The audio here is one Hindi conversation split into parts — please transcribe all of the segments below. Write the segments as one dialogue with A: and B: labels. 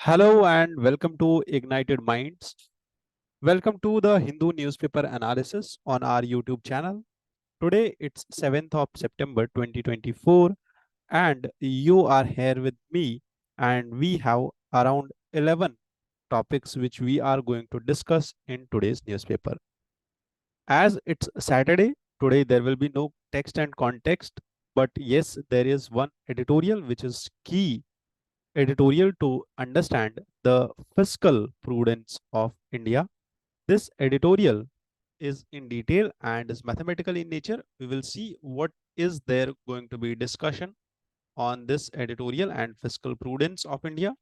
A: Hello and welcome to Ignited Minds. Welcome to the Hindu newspaper analysis on our YouTube channel. Today it's 7th of September 2024 and you are here with me and we have around 11 topics which we are going to discuss in today's newspaper. As it's Saturday, today there will be no text and context, but yes, there is one editorial which is key editorial to understand the fiscal prudence of India. This editorial is in detail and is mathematical in nature. We will see what is there going to be discussion on this editorial and fiscal prudence of India.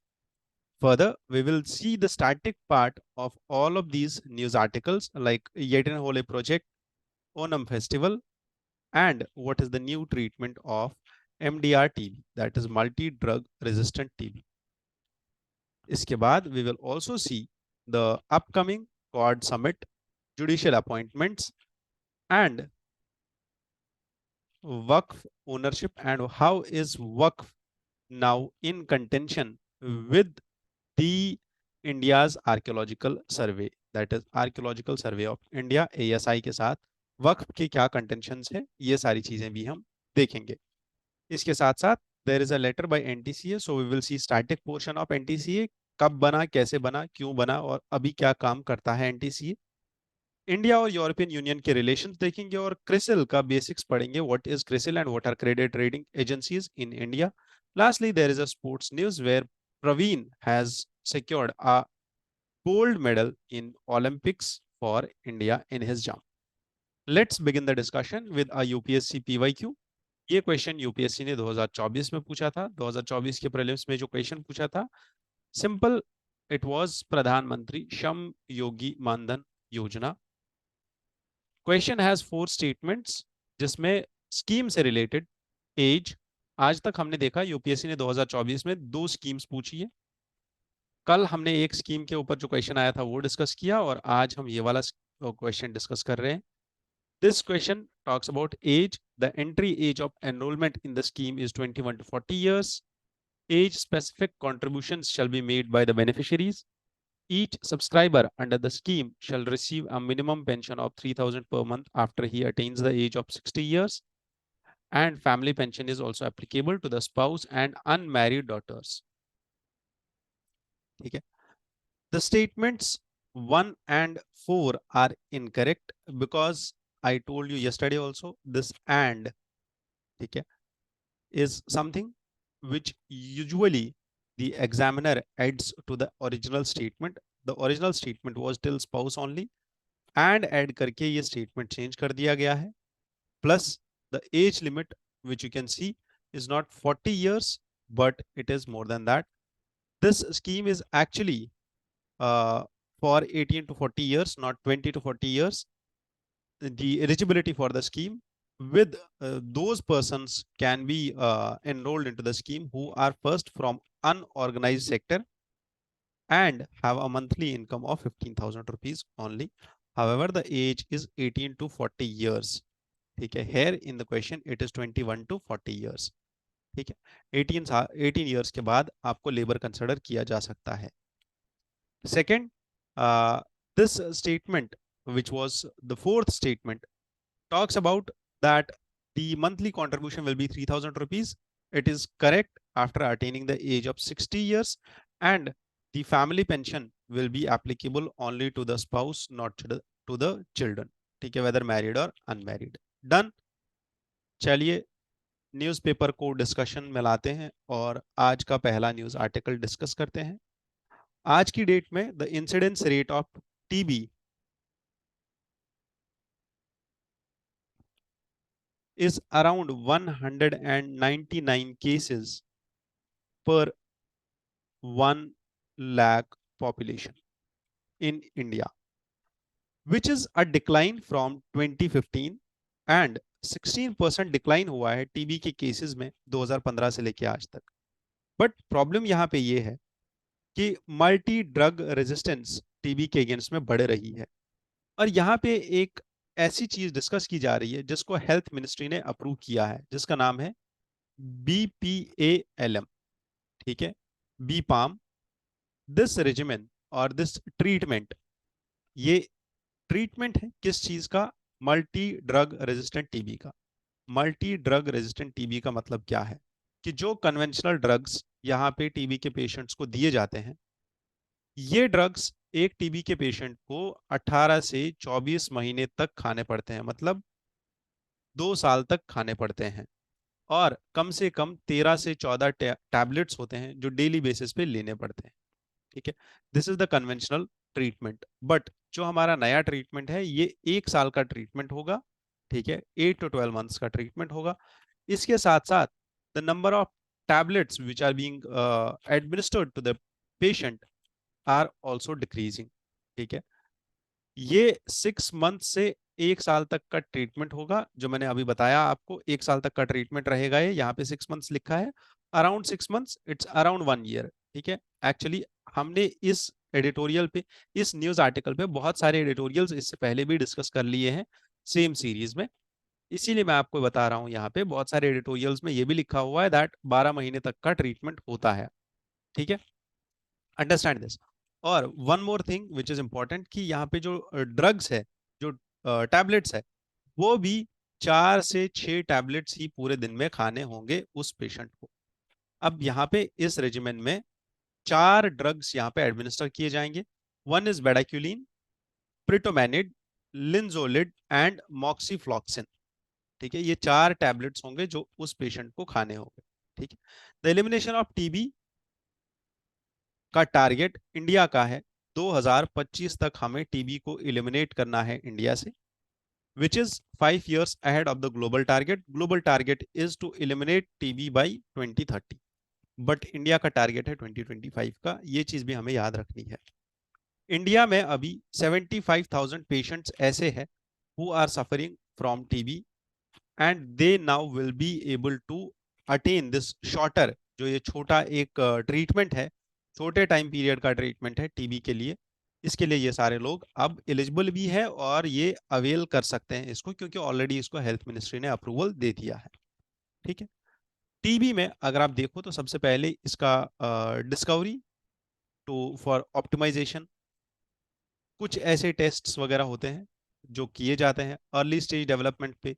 A: Further, we will see the static part of all of these news articles like Yetin Hole project, Onam festival, and what is the new treatment of MDR TB, that is multi-drug resistant TB. इसके बाद we will also see the upcoming Quad Summit, judicial appointments, and Waqf ownership and how is Waqf now in contention with the India's archaeological survey, that is archaeological survey of India ASI के साथ वक्फ के क्या contentions है, ये सारी चीजें भी हम देखेंगे. इसके साथ साथ there is a letter by NTCA, so we will see static portion of NTCA, कब बना, कैसे बना, क्यों बना और अभी क्या काम करता है NTCA. इंडिया और यूरोपियन यूनियन के रिलेशंस देखेंगे और क्रिसिल का बेसिक्स पढ़ेंगे, what is CRISIL and what are credit rating agencies in India. Lastly, there is a sports news where Praveen has secured a gold medal in Olympics for India in his jump. Let's begin the discussion with a UPSC PYQ. ये क्वेश्चन यूपीएससी ने 2024 में पूछा था. 2024 के प्रीलिम्स में जो क्वेश्चन पूछा था, सिंपल, इट वाज प्रधानमंत्री श्रम योगी मानधन योजना. क्वेश्चन हैज 4 स्टेटमेंट्स जिसमें स्कीम से रिलेटेड एज, आज तक हमने देखा यूपीएससी ने 2024 में 2 स्कीम्स पूछी है. कल हमने एक स्कीम के ऊपर जो क्वेश्चन आया था वो डिस्कस किया और आज हम ये वाला क्वेश्चन डिस्कस कर रहे हैं. This question talks about age. The entry age of enrollment in the scheme is 21 to 40 years. Age specific contributions shall be made by the beneficiaries. Each subscriber under the scheme shall receive a minimum pension of 3,000 per month after he attains the age of 60 years. And family pension is also applicable to the spouse and unmarried daughters. Okay. The statements 1 and 4 are incorrect because I told you yesterday also this and, okay, is something which usually the examiner adds to the original statement. The original statement was till spouse only and add करके ये statement change कर दिया गया है. Plus the age limit which you can see is not 40 years but it is more than that. This scheme is actually for 18 to 40 years, not 20 to 40 years. The eligibility for the scheme with those persons can be enrolled into the scheme who are first from unorganized sector and have a monthly income of 15,000 rupees only. However, the age is 18 to 40 years. ठीक है, here in the question it is 21 to 40 years. ठीक है, 18 years के बाद आपको लेबर कंसिडर किया जा सकता है. Second, this statement, which was the fourth statement, talks about that the monthly contribution will be 3,000 rupees. It is correct after attaining the age of 60 years, and the family pension will be applicable only to the spouse, not to the children. ठीक है, whether married or unmarried. Done. चलिए न्यूज़पेपर को डिस्कशन में लाते हैं और आज का पहला न्यूज़ आर्टिकल डिस्कस करते हैं. आज की डेट में the incidence rate of TB is around 199 cases per 1 lakh population in India, which is a decline from 2015 and 16% decline हुआ है टीबी के केसेस में 2015 से लेके आज तक. बट प्रॉब्लम यहाँ पे ये है कि मल्टी ड्रग रेजिस्टेंस टीबी के अगेंस्ट में बढ़ रही है और यहाँ पे एक ऐसी चीज डिस्कस की जा रही है जिसको हेल्थ मिनिस्ट्री ने अप्रूव किया है, जिसका नाम है BPALM. ठीक है, बी पाम दिस रेजिमेन और दिस ट्रीटमेंट, ये ट्रीटमेंट है किस चीज का? मल्टी ड्रग रेजिस्टेंट टीबी का। मल्टी ड्रग रेजिस्टेंट टीबी का मतलब क्या है? कि जो कन्वेंशनल ड्रग्स यहाँ पे टीबी के पेशेंट्स को दिए जाते हैं, ये ड्रग्स एक टीबी के पेशेंट को 18 से 24 महीने तक खाने पड़ते हैं, मतलब 2 साल तक खाने पड़ते हैं। और कम से कम 13 से 14 टैबलेट्स होते हैं जो डेली बेसिस पे लेने पड़ते हैं। ठीक है, this is the conventional treatment. But जो हमारा नया ट्रीटमेंट है, ये 1 साल का ट्रीटमेंट होगा। ठीक है, 8 to 12 मंथ्स का ट्रीटमेंट होगा। इसके साथ साथ the number of tablets which are being administered to the patient are also decreasing. ठीक है, ये 6 मंथ से 1 साल तक का ट्रीटमेंट होगा। जो मैंने अभी बताया आपको, 1 साल तक का ट्रीटमेंट रहेगा। ये यहाँ पे 6 मंथ्स लिखा है, around 6 months, it's around 1 year. ठीक है, एक्चुअली हमने इस एडिटोरियल पे, इस न्यूज आर्टिकल पे बहुत सारे एडिटोरियल्स इससे पहले भी डिस्कस कर लिए हैं सेम सीरीज में। इसीलिए मैं आपको बता रहा हूँ, यहाँ पे बहुत सारे एडिटोरियल्स में ये भी लिखा हुआ है दैट 12 महीने तक का ट्रीटमेंट होता है। ठीक है, अंडरस्टैंड दिस। और one more thing which is important, कि यहाँ पे जो ड्रग्स है, जो टैबलेट्स है, वो भी 4 से 6 टैबलेट्स ही पूरे दिन में खाने होंगे उस पेशेंट को। अब यहाँ पे इस रेजिमेन में 4 ड्रग्स यहाँ पे एडमिनिस्टर किए जाएंगे। One is bedaquiline, pretomanid, linezolid and moxifloxacin. ठीक है, ये 4 टैबलेट्स होंगे जो उस पेशेंट को खाने होंगे। ठीक है, द एलिमिनेशन ऑफ टीबी का टारगेट इंडिया का है 2025 तक हमें टीबी को एलिमिनेट करना है इंडिया से, which is 5 years ahead of the global target. Global target is to eliminate TB by 2030, but India का टारगेट है 2025 का। ये चीज भी हमें याद रखनी है। इंडिया में अभी 75,000 पेशेंट्स ऐसे हैं who are suffering from TB and they now will be able to attain this shorter, जो ये छोटा एक ट्रीटमेंट है, छोटे टाइम पीरियड का ट्रीटमेंट है टीबी के लिए। इसके लिए ये सारे लोग अब एलिजिबल भी है और ये अवेल कर सकते हैं इसको, क्योंकि ऑलरेडी इसको हेल्थ मिनिस्ट्री ने अप्रूवल दे दिया है। ठीक है, टीबी में अगर आप देखो तो सबसे पहले इसका डिस्कवरी टू फॉर ऑप्टिमाइजेशन, कुछ ऐसे टेस्ट्स वगैरह होते हैं जो किए जाते हैं अर्ली स्टेज डेवलपमेंट पे।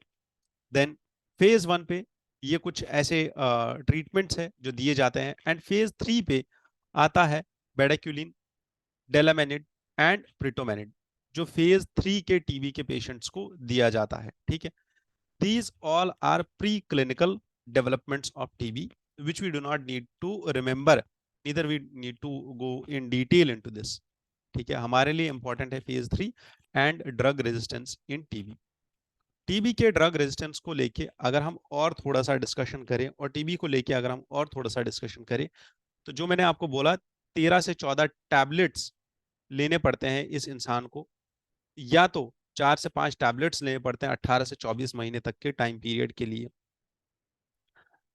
A: देन फेज 1 पे ये कुछ ऐसे ट्रीटमेंट्स हैं जो दिए जाते हैं। एंड फेज 3 पे आता है बेडाक्यूलिन, डेलामेनिड एंड प्रिटोमेनिड, जो फेज 3 के टीबी के पेशेंट्स को दिया जाता है। ठीक है, these all are preclinical developments of TB which we do not need to remember, neither we need to go in detail into this। ठीक है, हमारे लिए इंपॉर्टेंट है phase 3 and drug resistance in TB. TB के ड्रग रेजिस्टेंस को लेके अगर हम और थोड़ा सा डिस्कशन करें, और टीबी को लेके अगर हम और थोड़ा सा डिस्कशन करें, तो जो मैंने आपको बोला 13 से 14 टैबलेट्स लेने पड़ते हैं इस इंसान को, या तो 4 से 5 टैबलेट्स लेने पड़ते हैं 18 से 24 महीने तक के टाइम पीरियड के लिए।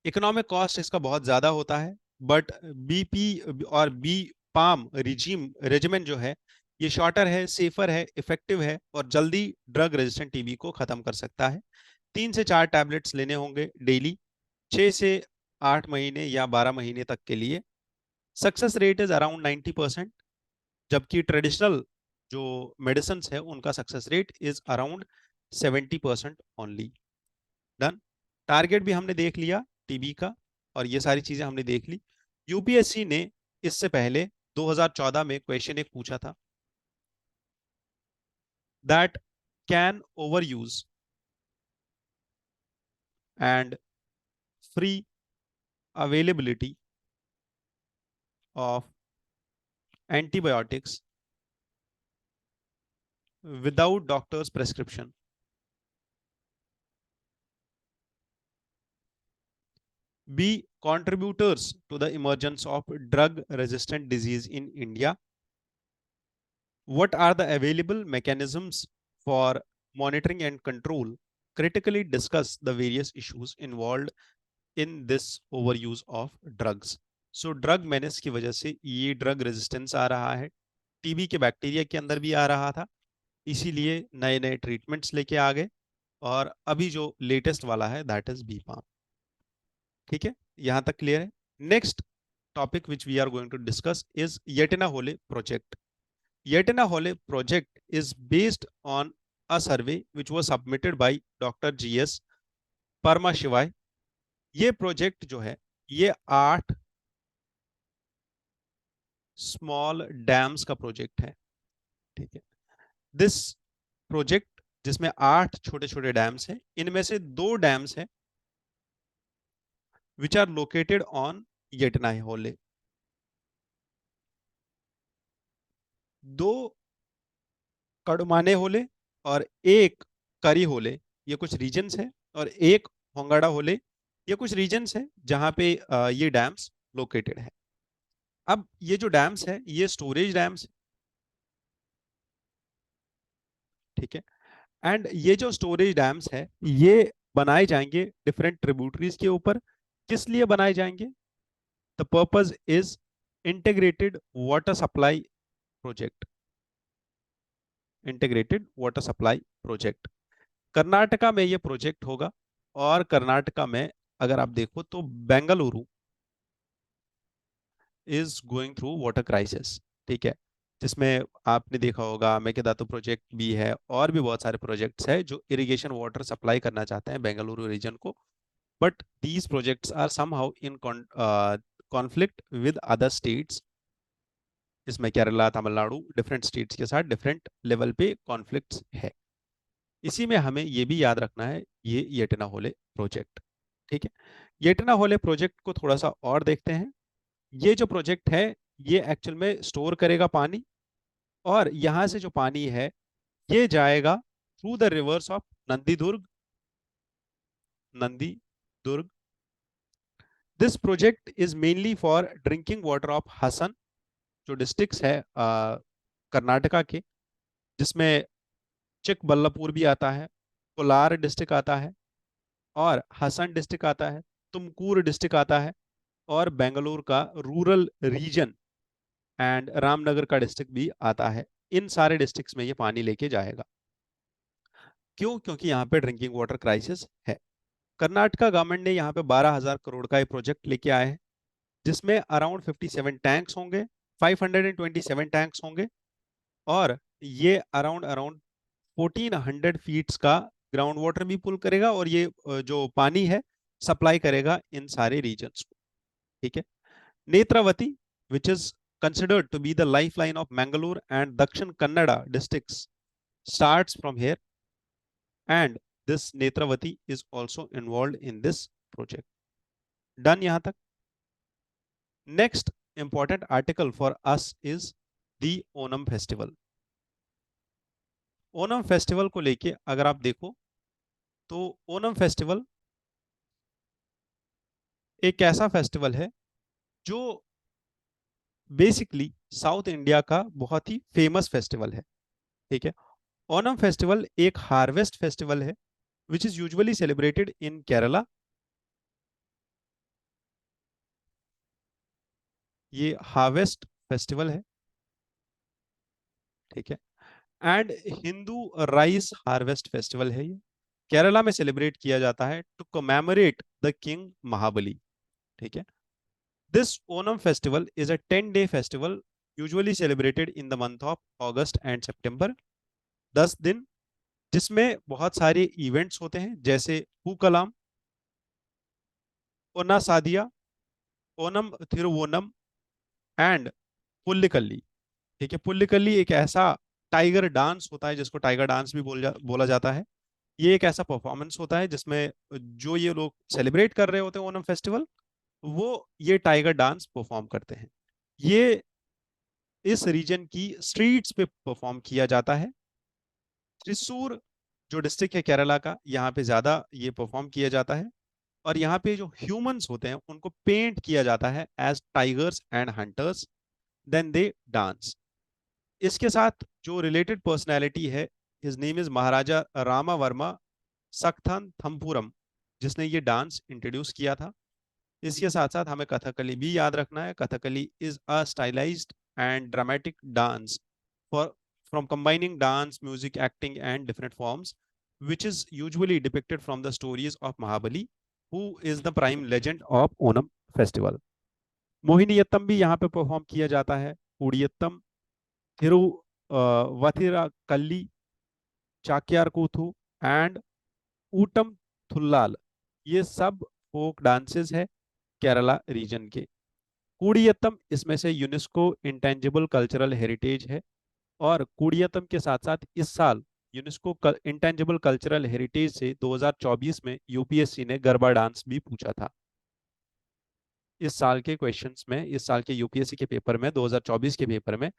A: इकोनॉमिक कॉस्ट इसका बहुत ज्यादा होता है, बट बीपी और बी पाम रेजिमेंट जो है, ये शॉर्टर है, सेफर है, इफेक्टिव है और जल्दी ड्रग रेजिस्टेंट टीबी को खत्म कर सकता है। 3 से 4 टैबलेट्स लेने होंगे डेली, 6 से 8 महीने या 12 महीने तक के लिए। सक्सेस रेट इज अराउंड 90%, जबकि ट्रेडिशनल जो मेडिसिन है उनका success rate is around 70% only. Done, target भी हमने देख लिया टीबी का, और ये सारी चीजें हमने देख ली। यूपीएससी ने इससे पहले 2014 में क्वेश्चन एक पूछा था, that can over use and free availability of antibiotics without doctors prescription be contributors to the emergence of drug resistant disease in India? What are the available mechanisms for monitoring and control? Critically discuss the various issues involved in this overuse of drugs. So drug menace की वजह से ये drug resistance आ रहा है, टीबी के बैक्टीरिया के अंदर भी आ रहा था, इसीलिए नए नए ट्रीटमेंट्स लेके आ गए, और अभी जो लेटेस्ट वाला है दैट इज बीपाम। ठीक है, यहां तक क्लियर है। Next topic which we are going to discuss is Yetinahole project. Yetinahole project is based on a survey which was submitted by Dr. G.S. Parmashivai. ये प्रोजेक्ट जो है ये 8 स्मॉल डैम्स का प्रोजेक्ट है, ठीक है। दिस प्रोजेक्ट जिसमें 8 छोटे छोटे डैम्स हैं, इनमें से 2 डैम्स हैं which are located on Yetnaihole. 2 कड़माने होले और 1 करी होले, ये कुछ रीजन्स है, और 1 होंगाड़ा होले, ये कुछ रीजन्स है जहां पे ये डैम्स लोकेटेड है। अब ये जो डैम्स है ये स्टोरेज डैम्स, ठीक है। एंड ये जो स्टोरेज डैम्स है ये बनाए जाएंगे डिफरेंट ट्रिब्यूटरीज के ऊपर। किस लिए बनाए जाएंगे? The purpose is integrated water supply project. Integrated water supply project Karnataka में ये प्रोजेक्ट होगा। और कर्नाटका में अगर आप देखो तो Bengaluru is going through water crisis, ठीक है, जिसमें आपने देखा होगा मेकेदातु प्रोजेक्ट भी है और भी बहुत सारे प्रोजेक्ट्स हैं जो इरिगेशन वाटर सप्लाई करना चाहते हैं बेंगलुरु रीजन को। But these projects are somehow in conflict with other states. इसमें केरला, तमिलनाडु, डिफरेंट स्टेट्स के साथ डिफरेंट लेवल पे कॉन्फ्लिक्ट्स है। इसी में हमें ये भी याद रखना है ये येटनाहोले प्रोजेक्ट, ठीक है। येटनाहोले प्रोजेक्ट को थोड़ा सा और देखते हैं। ये जो प्रोजेक्ट है ये एक्चुअल में स्टोर करेगा पानी, और यहां से जो पानी है ये जाएगा through the rivers of Nandi Durg. This project is mainly for drinking water of Hassan, जो डिस्ट्रिक्ट्स है कर्नाटका के, जिसमें चिकबल्लापुर भी आता है, कोलार डिस्ट्रिक्ट आता है, और हसन डिस्ट्रिक्ट आता है, तुमकूर डिस्ट्रिक्ट आता है, और बेंगलुरु का रूरल रीजन एंड रामनगर का डिस्ट्रिक्ट भी आता है। इन सारे डिस्ट्रिक्ट्स में ये पानी लेके जाएगा। क्यों? क्योंकि यहाँ पे ड्रिंकिंग वाटर क्राइसिस है। कर्नाटका गवर्नमेंट ने यहाँ पे 12,000 करोड़ का ये प्रोजेक्ट लेके आए हैं, जिसमें अराउंड 57 टैंक्स होंगे, 527 टैंक्स होंगे, और ये अराउंड 1400 फीट्स का ग्राउंड वाटर भी पुल करेगा, और ये जो पानी है सप्लाई करेगा इन सारे रीजन्स को, ठीक है। Netravati which is considered to be the lifeline of Mangalore and Dakshin Kannada districts starts from here, and this Netravati is also involved in this project. Done yahan tak? Next important article for us is the Onam festival. Onam festival को लेके अगर आप देखो तो ओनम फेस्टिवल एक ऐसा फेस्टिवल है जो बेसिकली साउथ इंडिया का बहुत ही फेमस फेस्टिवल है, ठीक है। ओनम फेस्टिवल एक हार्वेस्ट फेस्टिवल है which is usually celebrated in Kerala. ये हार्वेस्ट फेस्टिवल है, ठीक है, and Hindu rice harvest festival है। ये केरला में सेलिब्रेट किया जाता है टू कमेमोरेट द किंग महाबली, ठीक है। This Onam festival is a 10-day festival usually celebrated in the month of August and September। 10 दिन जिसमें बहुत सारे इवेंट्स होते हैं जैसे पूकलाम, ओना सादिया, ओनम थिरुवोनम एंड पुल्लिकल्ली, ठीक है। पुल्लिकल्ली एक ऐसा टाइगर डांस होता है जिसको टाइगर डांस भी बोला जाता है। ये एक ऐसा परफॉर्मेंस होता है जिसमें जो ये लोग सेलिब्रेट कर रहे होते हैं ओनम फेस्टिवल, वो ये टाइगर डांस परफॉर्म करते हैं। ये इस रीजन की स्ट्रीट्स पे परफॉर्म किया जाता है। त्रिशूर जो डिस्ट्रिक्ट है केरला का, यहाँ पे ज्यादा ये परफॉर्म किया जाता है, और यहाँ पे जो ह्यूमंस होते हैं उनको पेंट किया जाता है as tigers and hunters, then they dance. इसके साथ जो रिलेटेड पर्सनैलिटी है, his name is Maharaja Rama Varma Sakthan Thampuran, जिसने ये डांस इंट्रोड्यूस किया था। इसके साथ साथ हमें कथकली भी याद रखना है। Kathakali is a stylised and dramatic dance for from combining dance, music, acting and different forms, which is usually depicted from the stories of Mahabali, who is the prime legend of Onam festival. Mohiniyattam भी यहाँ पे परफॉर्म किया जाता है, कुडियट्टम, थिरुवथिराकल्ली, चाक्यार कूथु एंड ऊटम थुल्लाल, ये सब फोक डांसेस है केरला रीजन के। कुडियट्टम इसमें से यूनेस्को इंटेंजिबल कल्चरल हेरिटेज है, और कुडियट्टम के साथ साथ इस साल यूनेस्को इंटेंजिबल कल्चरल हेरिटेज से 2024 में यूपीएससी ने गरबा डांस भी पूछा था। इस साल के क्वेश्चंस में, इस साल के यूपीएससी के पेपर में, 2024 के पेपर में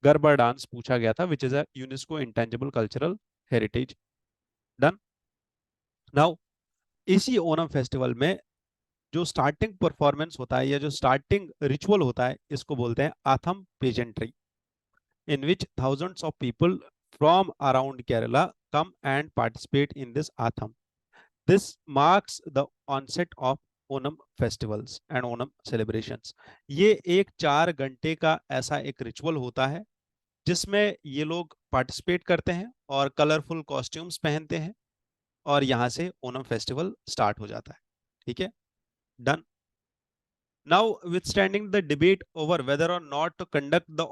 A: गरबा डांस पूछा गया था, which is a UNESCO intangible cultural heritage. Done. Now इसी ओणम फेस्टिवल में जो स्टार्टिंग परफॉर्मेंस होता है या जो स्टार्टिंग रिचुअल होता है, इसको बोलते हैं Atham pageantry, in which thousands of people from around Kerala come and participate in this Atham. This marks the onset of Onam festivals and Onam celebrations. ये एक 4 घंटे का ऐसा एक रिचुअल होता है जिसमें ये लोग पार्टिसिपेट करते हैं और कलरफुल कॉस्ट्यूम्स पहनते हैं, और यहाँ से ओनम फेस्टिवल स्टार्ट हो जाता है। ठीक है, done. Now, withstanding the debate over whether or not to conduct the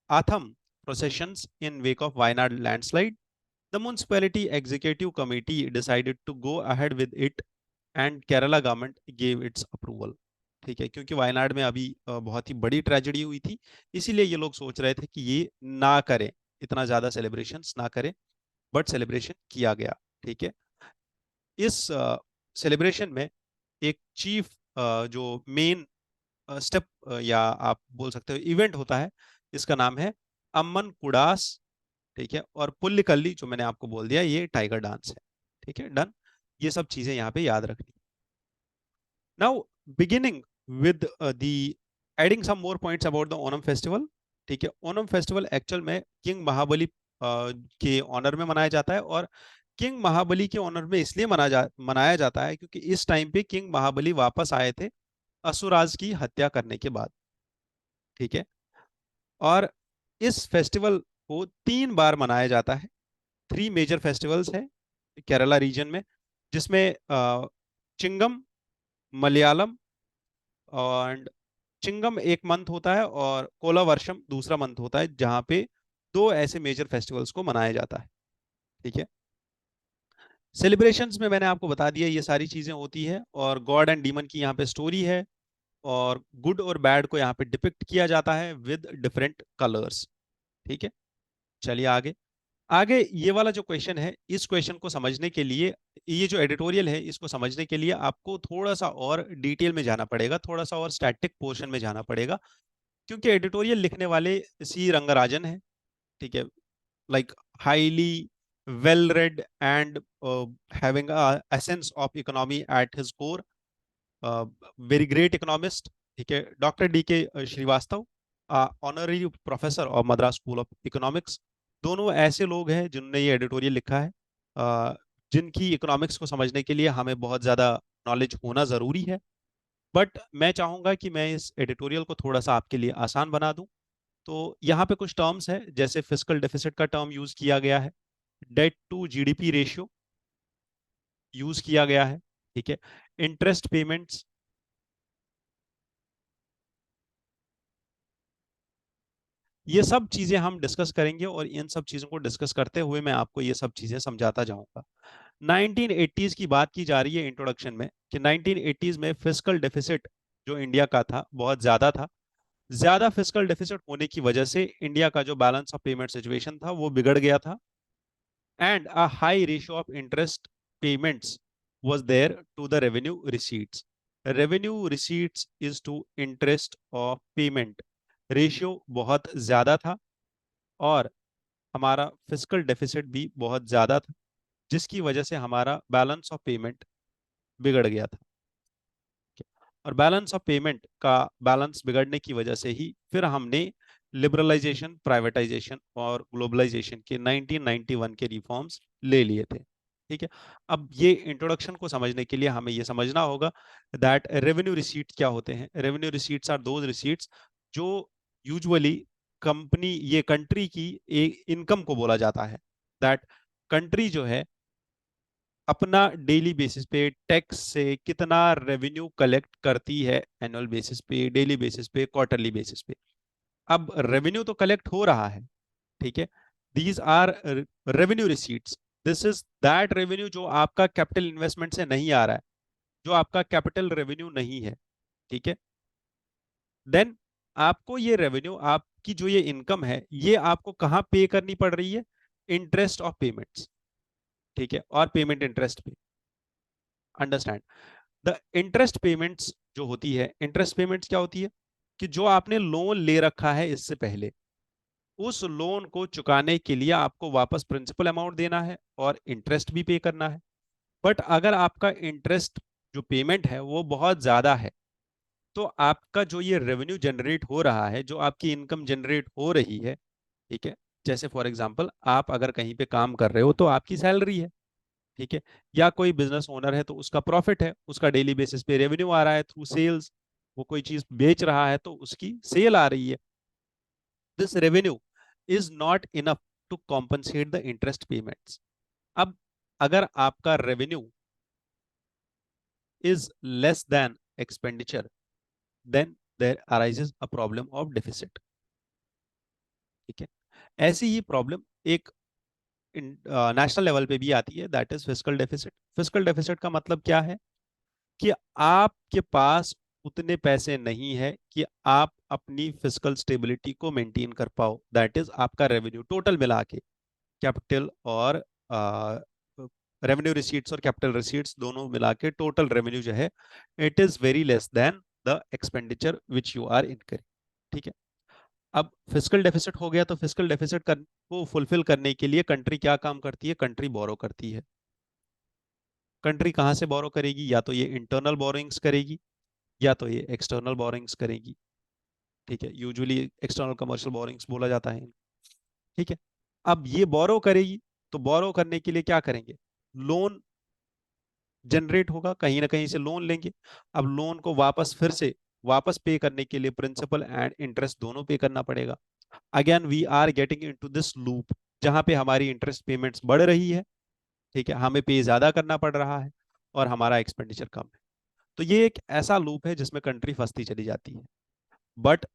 A: Atham processions in wake of Wayanad landslide, the municipality executive committee decided to go ahead with it and Kerala government gave its approval. ठीक है, क्योंकि वायनाड में अभी बहुत ही बड़ी ट्रेजेडी हुई थी, इसीलिए ये लोग सोच रहे थे कि ये ना करें, इतना ज्यादा सेलिब्रेशंस ना करें, बट सेलिब्रेशन किया गया। ठीक है, इस सेलिब्रेशन में एक चीफ जो मेन स्टेप या आप बोल सकते हो इवेंट होता है, इसका नाम है अम्मन कुडास। ठीक है, और पुल्लिकल्ली जो मैंने आपको बोल दिया ये टाइगर डांस है। ठीक है, डन। ये सब चीजें यहाँ पे याद रखनी। Now beginning with the ending some more points about the Onam festival. ठीक है, ओनम फेस्टिवल एक्चुअल में किंग महाबली के ऑनर में मनाया जाता है, और किंग महाबली के ऑनर में इसलिए मनाया जाता है क्योंकि इस टाइम पे किंग महाबली वापस आए थे असुराज की हत्या करने के बाद। ठीक है, और इस फेस्टिवल को 3 बार मनाया जाता है। 3 मेजर फेस्टिवल्स है केरला रीजन में, जिसमें चिंगम, मलयालम, और चिंगम एक मंथ होता है और कोलावर्षम दूसरा मंथ होता है, जहां पे 2 ऐसे मेजर फेस्टिवल्स को मनाया जाता है। ठीक है, सेलिब्रेशंस में मैंने आपको बता दिया ये सारी चीजें होती है, और गॉड एंड डीमन की यहाँ पे स्टोरी है, और गुड और बैड को यहाँ पे डिपिक्ट किया जाता है विद डिफरेंट कलर्स। ठीक है, चलिए आगे। आगे ये वाला जो क्वेश्चन है, इस क्वेश्चन को समझने के लिए, ये जो एडिटोरियल है इसको समझने के लिए आपको थोड़ा सा और डिटेल में जाना पड़ेगा, थोड़ा सा और स्टैटिक पोर्शन में जाना पड़ेगा, क्योंकि एडिटोरियल लिखने वाले सी रंगराजन है। ठीक है, like highly well read and having a essence of economy at his core, very great economist। ठीक है, doctor D K Srivastava, honorary professor of Madras school of economics, दोनों ऐसे लोग हैं जिन्होंने ये एडिटोरियल लिखा है, जिनकी इकोनॉमिक्स को समझने के लिए हमें बहुत ज़्यादा नॉलेज होना ज़रूरी है। बट मैं चाहूँगा कि मैं इस एडिटोरियल को थोड़ा सा आपके लिए आसान बना दूं। तो यहाँ पे कुछ टर्म्स है, जैसे फिस्कल डेफिसिट का टर्म यूज किया गया है, debt to GDP ratio use किया गया है। ठीक है, इंटरेस्ट पेमेंट्स, ये सब चीजें हम डिस्कस करेंगे, और इन सब चीजों को डिस्कस करते हुए मैं आपको ये सब चीजें समझाता जाऊंगा। 1980s की बात की जा रही है इंट्रोडक्शन में, कि 1980s में फिस्कल डेफिसिट जो इंडिया का था बहुत ज्यादा था। ज्यादा फिस्कल डेफिसिट होने की वजह से इंडिया का जो बैलेंस ऑफ पेमेंट सिचुएशन था वो बिगड़ गया था, and a high ratio of interest payments was there to the revenue receipts. Revenue receipts is to interest of payment ratio बहुत ज्यादा था, और हमारा फिजिकल डेफिसिट भी बहुत ज्यादा था, जिसकी वजह से हमारा बैलेंस ऑफ पेमेंट बिगड़ गया था। और बैलेंस ऑफ पेमेंट का बैलेंस बिगड़ने की वजह से ही फिर हमने लिबरलाइजेशन, प्राइवेटाइजेशन और ग्लोबलाइजेशन के 1991 के रिफॉर्म्स ले लिए थे। ठीक है, अब ये इंट्रोडक्शन को समझने के लिए हमें ये समझना होगा दैट रेवेन्यू रिसीट्स क्या होते हैं। Revenue receipts are those receipts जो यूजुअली कंपनी, ये कंट्री की एक इनकम को बोला जाता है। दैट कंट्री जो है अपना डेली बेसिस पे टैक्स से कितना रेवेन्यू कलेक्ट करती है, एनुअल बेसिस पे, डेली बेसिस पे, क्वार्टरली बेसिस पे। अब रेवेन्यू तो कलेक्ट हो रहा है, ठीक है, these are revenue receipts. This is that revenue जो आपका कैपिटल इन्वेस्टमेंट से नहीं आ रहा है, जो आपका कैपिटल रेवेन्यू नहीं है, ठीक है। देन आपको ये रेवेन्यू, आपकी जो ये इनकम है, ये आपको कहाँ पे करनी पड़ रही है? इंटरेस्ट ऑफ पेमेंट्स, ठीक है, और पेमेंट इंटरेस्ट पे। अंडरस्टैंड? द इंटरेस्ट पेमेंट्स जो होती है, इंटरेस्ट पेमेंट्स क्या होती है? कि जो आपने लोन ले रखा है इससे पहले, उस लोन को चुकाने के लिए आपको वापस प्रिंसिपल अमाउंट देना है और इंटरेस्ट भी पे करना है। बट अगर आपका इंटरेस्ट जो पेमेंट है वो बहुत ज्यादा है, तो आपका जो ये रेवेन्यू जनरेट हो रहा है, जो आपकी इनकम जनरेट हो रही है, ठीक है, जैसे फॉर एग्जांपल आप अगर कहीं पे काम कर रहे हो तो आपकी सैलरी है, ठीक है, या कोई बिजनेस ओनर है तो उसका प्रॉफिट है, उसका डेली बेसिस पे रेवेन्यू आ रहा है थ्रू सेल्स, वो कोई चीज बेच रहा है तो उसकी सेल आ रही है। This revenue is not enough to compensate the interest payments. अब अगर आपका revenue is less than expenditure, then there arises a problem of deficit, ठीक है। ऐसी ही प्रॉब्लम एक नेशनल लेवल पे भी आती है, that is fiscal deficit. Fiscal deficit का मतलब क्या है? कि आपके पास उतने पैसे नहीं है कि आप अपनी फिजिकल स्टेबिलिटी को मेंटेन कर पाओ, दैट इज आपका रेवेन्यू टोटल मिला के, कैपिटल और रेवेन्यू रिसीट्स और कैपिटल रिसीट्स दोनों मिला के टोटल रेवेन्यू जो है, it is very less than the expenditure which you are incurring, ठीक है। अब फिजिकल डेफिसिट हो गया, तो फिजिकल डेफिसिट को फुलफिल करने के लिए कंट्री क्या काम करती है? कंट्री बोरो करती है। कंट्री कहाँ से बोरो करेगी? या तो ये इंटरनल बोरोइंग्स करेगी, या तो ये एक्सटर्नल बोरोइंग्स करेगी, ठीक है। यूजुअली एक्सटर्नल कमर्शियल बोरोइंग्स बोला जाता है, ठीक है। अब ये बोरो करेगी, तो बोरो करने के लिए क्या करेंगे? लोन जनरेट होगा, कहीं ना कहीं से लोन लेंगे। अब लोन को वापस फिर से वापस पे करने के लिए प्रिंसिपल एंड इंटरेस्ट दोनों पे करना पड़ेगा। Again we are getting into this loop, जहां पे हमारी इंटरेस्ट पेमेंट्स बढ़ रही है, ठीक है, हमें पे ज्यादा करना पड़ रहा है और हमारा एक्सपेंडिचर कम है। तो ये एक ऐसा लूप है जिसमें कंट्री फंसती चली जाती है। बट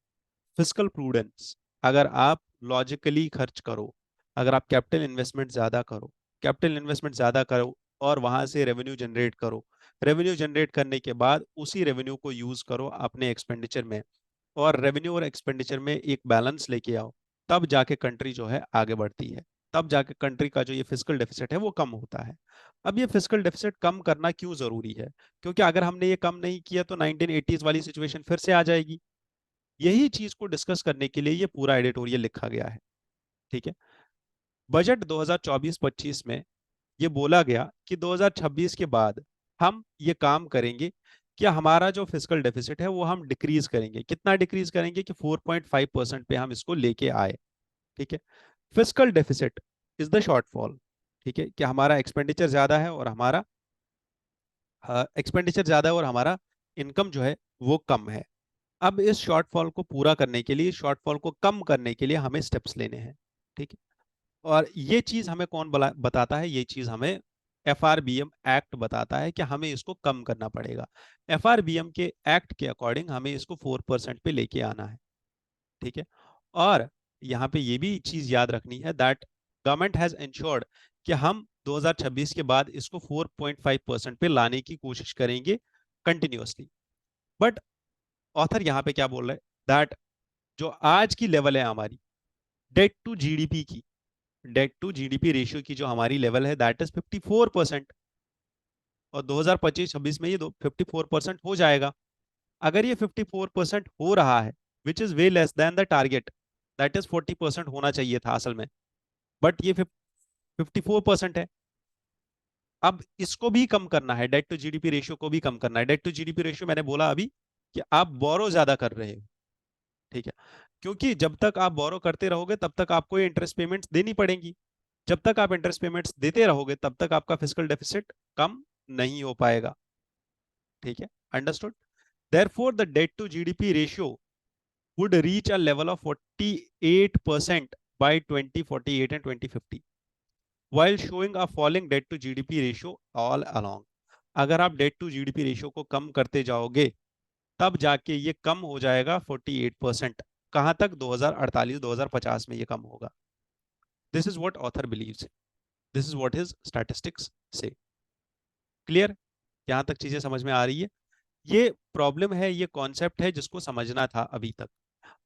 A: फिस्कल प्रूडेंस, अगर आप लॉजिकली खर्च करो, अगर आप कैपिटल इन्वेस्टमेंट ज्यादा करो, कैपिटल इन्वेस्टमेंट ज्यादा करो और वहां से रेवेन्यू जनरेट करो, रेवेन्यू जनरेट करने के बाद उसी रेवेन्यू को यूज करो अपने एक्सपेंडिचर में, और रेवेन्यू और एक्सपेंडिचर में एक बैलेंस लेके आओ, तब जाके कंट्री जो है आगे बढ़ती है, तब जाके कंट्री का जो ये फिजिकल डेफिसिट है वो कम होता है। अब ये फिजिकल डेफिसिट कम करना क्यों जरूरी है? क्योंकि अगर हमने ये कम नहीं किया तो 1980s वाली सिचुएशन फिर से आ जाएगी। यही चीज को डिस्कस करने के लिए ये पूरा एडिटोरियल लिखा गया है, ठीक है। बजट 2024-25 में ये बोला गया कि 2026 के बाद हम ये काम करेंगे कि हमारा जो फिजिकल डेफिसिट है वो हम डिक्रीज करेंगे। कितना डिक्रीज करेंगे? कि 4.5% पे हम इसको लेके आए, ठीक है। Physical deficit is the shortfall, ठीक है, कि हमारा एक्सपेंडिचर ज्यादा है और हमारा एक्सपेंडिचर ज्यादा है और हमारा इनकम जो है वो कम है। अब इस शॉर्टफॉल को पूरा करने के लिए, शॉर्टफॉल को कम करने के लिए हमें स्टेप्स लेने हैं, ठीक है। और ये चीज हमें कौन बताता है? ये चीज हमें एफआरबीएम एक्ट बताता है कि हमें इसको कम करना पड़ेगा। एफआरबीएम के एक्ट के अकॉर्डिंग हमें इसको 4% पे लेके आना है, ठीक है। और यहाँ पे ये भी चीज याद रखनी है दैट गवर्नमेंट हैज इंश्योर्ड कि हम 2026 के बाद इसको 4.5% पे लाने की कोशिश करेंगे कंटिन्यूअसली। बट ऑथर यहाँ पे क्या बोल रहे हैं? दैट जो आज की लेवल है हमारी डेट टू जीडीपी की, डेट टू जीडीपी रेशियो की जो हमारी लेवल है, दैट इज 54%। और 2025-26 में ये 54% हो जाएगा। अगर ये 54% हो रहा है, which is way less than the target, that is 40% होना चाहिए था असल में, बट ये 54% है। अब इसको भी कम करना है, डेट टू जीडीपी रेशियो को भी कम करना है। डेट टू जीडीपी रेशियो मैंने बोला अभी कि आप बोरो ज्यादा कर रहे हो, ठीक है, क्योंकि जब तक आप बोरो करते रहोगे तब तक आपको ये इंटरेस्ट पेमेंट्स देनी पड़ेंगी। जब तक आप इंटरेस्ट पेमेंट्स देते रहोगे तब तक आपका फिजिकल डेफिसिट कम नहीं हो पाएगा, ठीक है। Understood? Therefore the debt to GDP ratio would reach a level of 48% by 2048 and 2050। while showing a falling debt to GDP ratio all along. अगर आप डेट टू जीडीपी रेशियो को कम करते जाओगे तब जाके ये कम हो जाएगा 48%। कहां तक? 2048-2050 में ये कम होगा। This is what author believes, this is what his statistics say. Clear? यहां तक चीजें समझ में आ रही है? ये प्रॉब्लम है, ये कॉन्सेप्ट है जिसको समझना था अभी तक।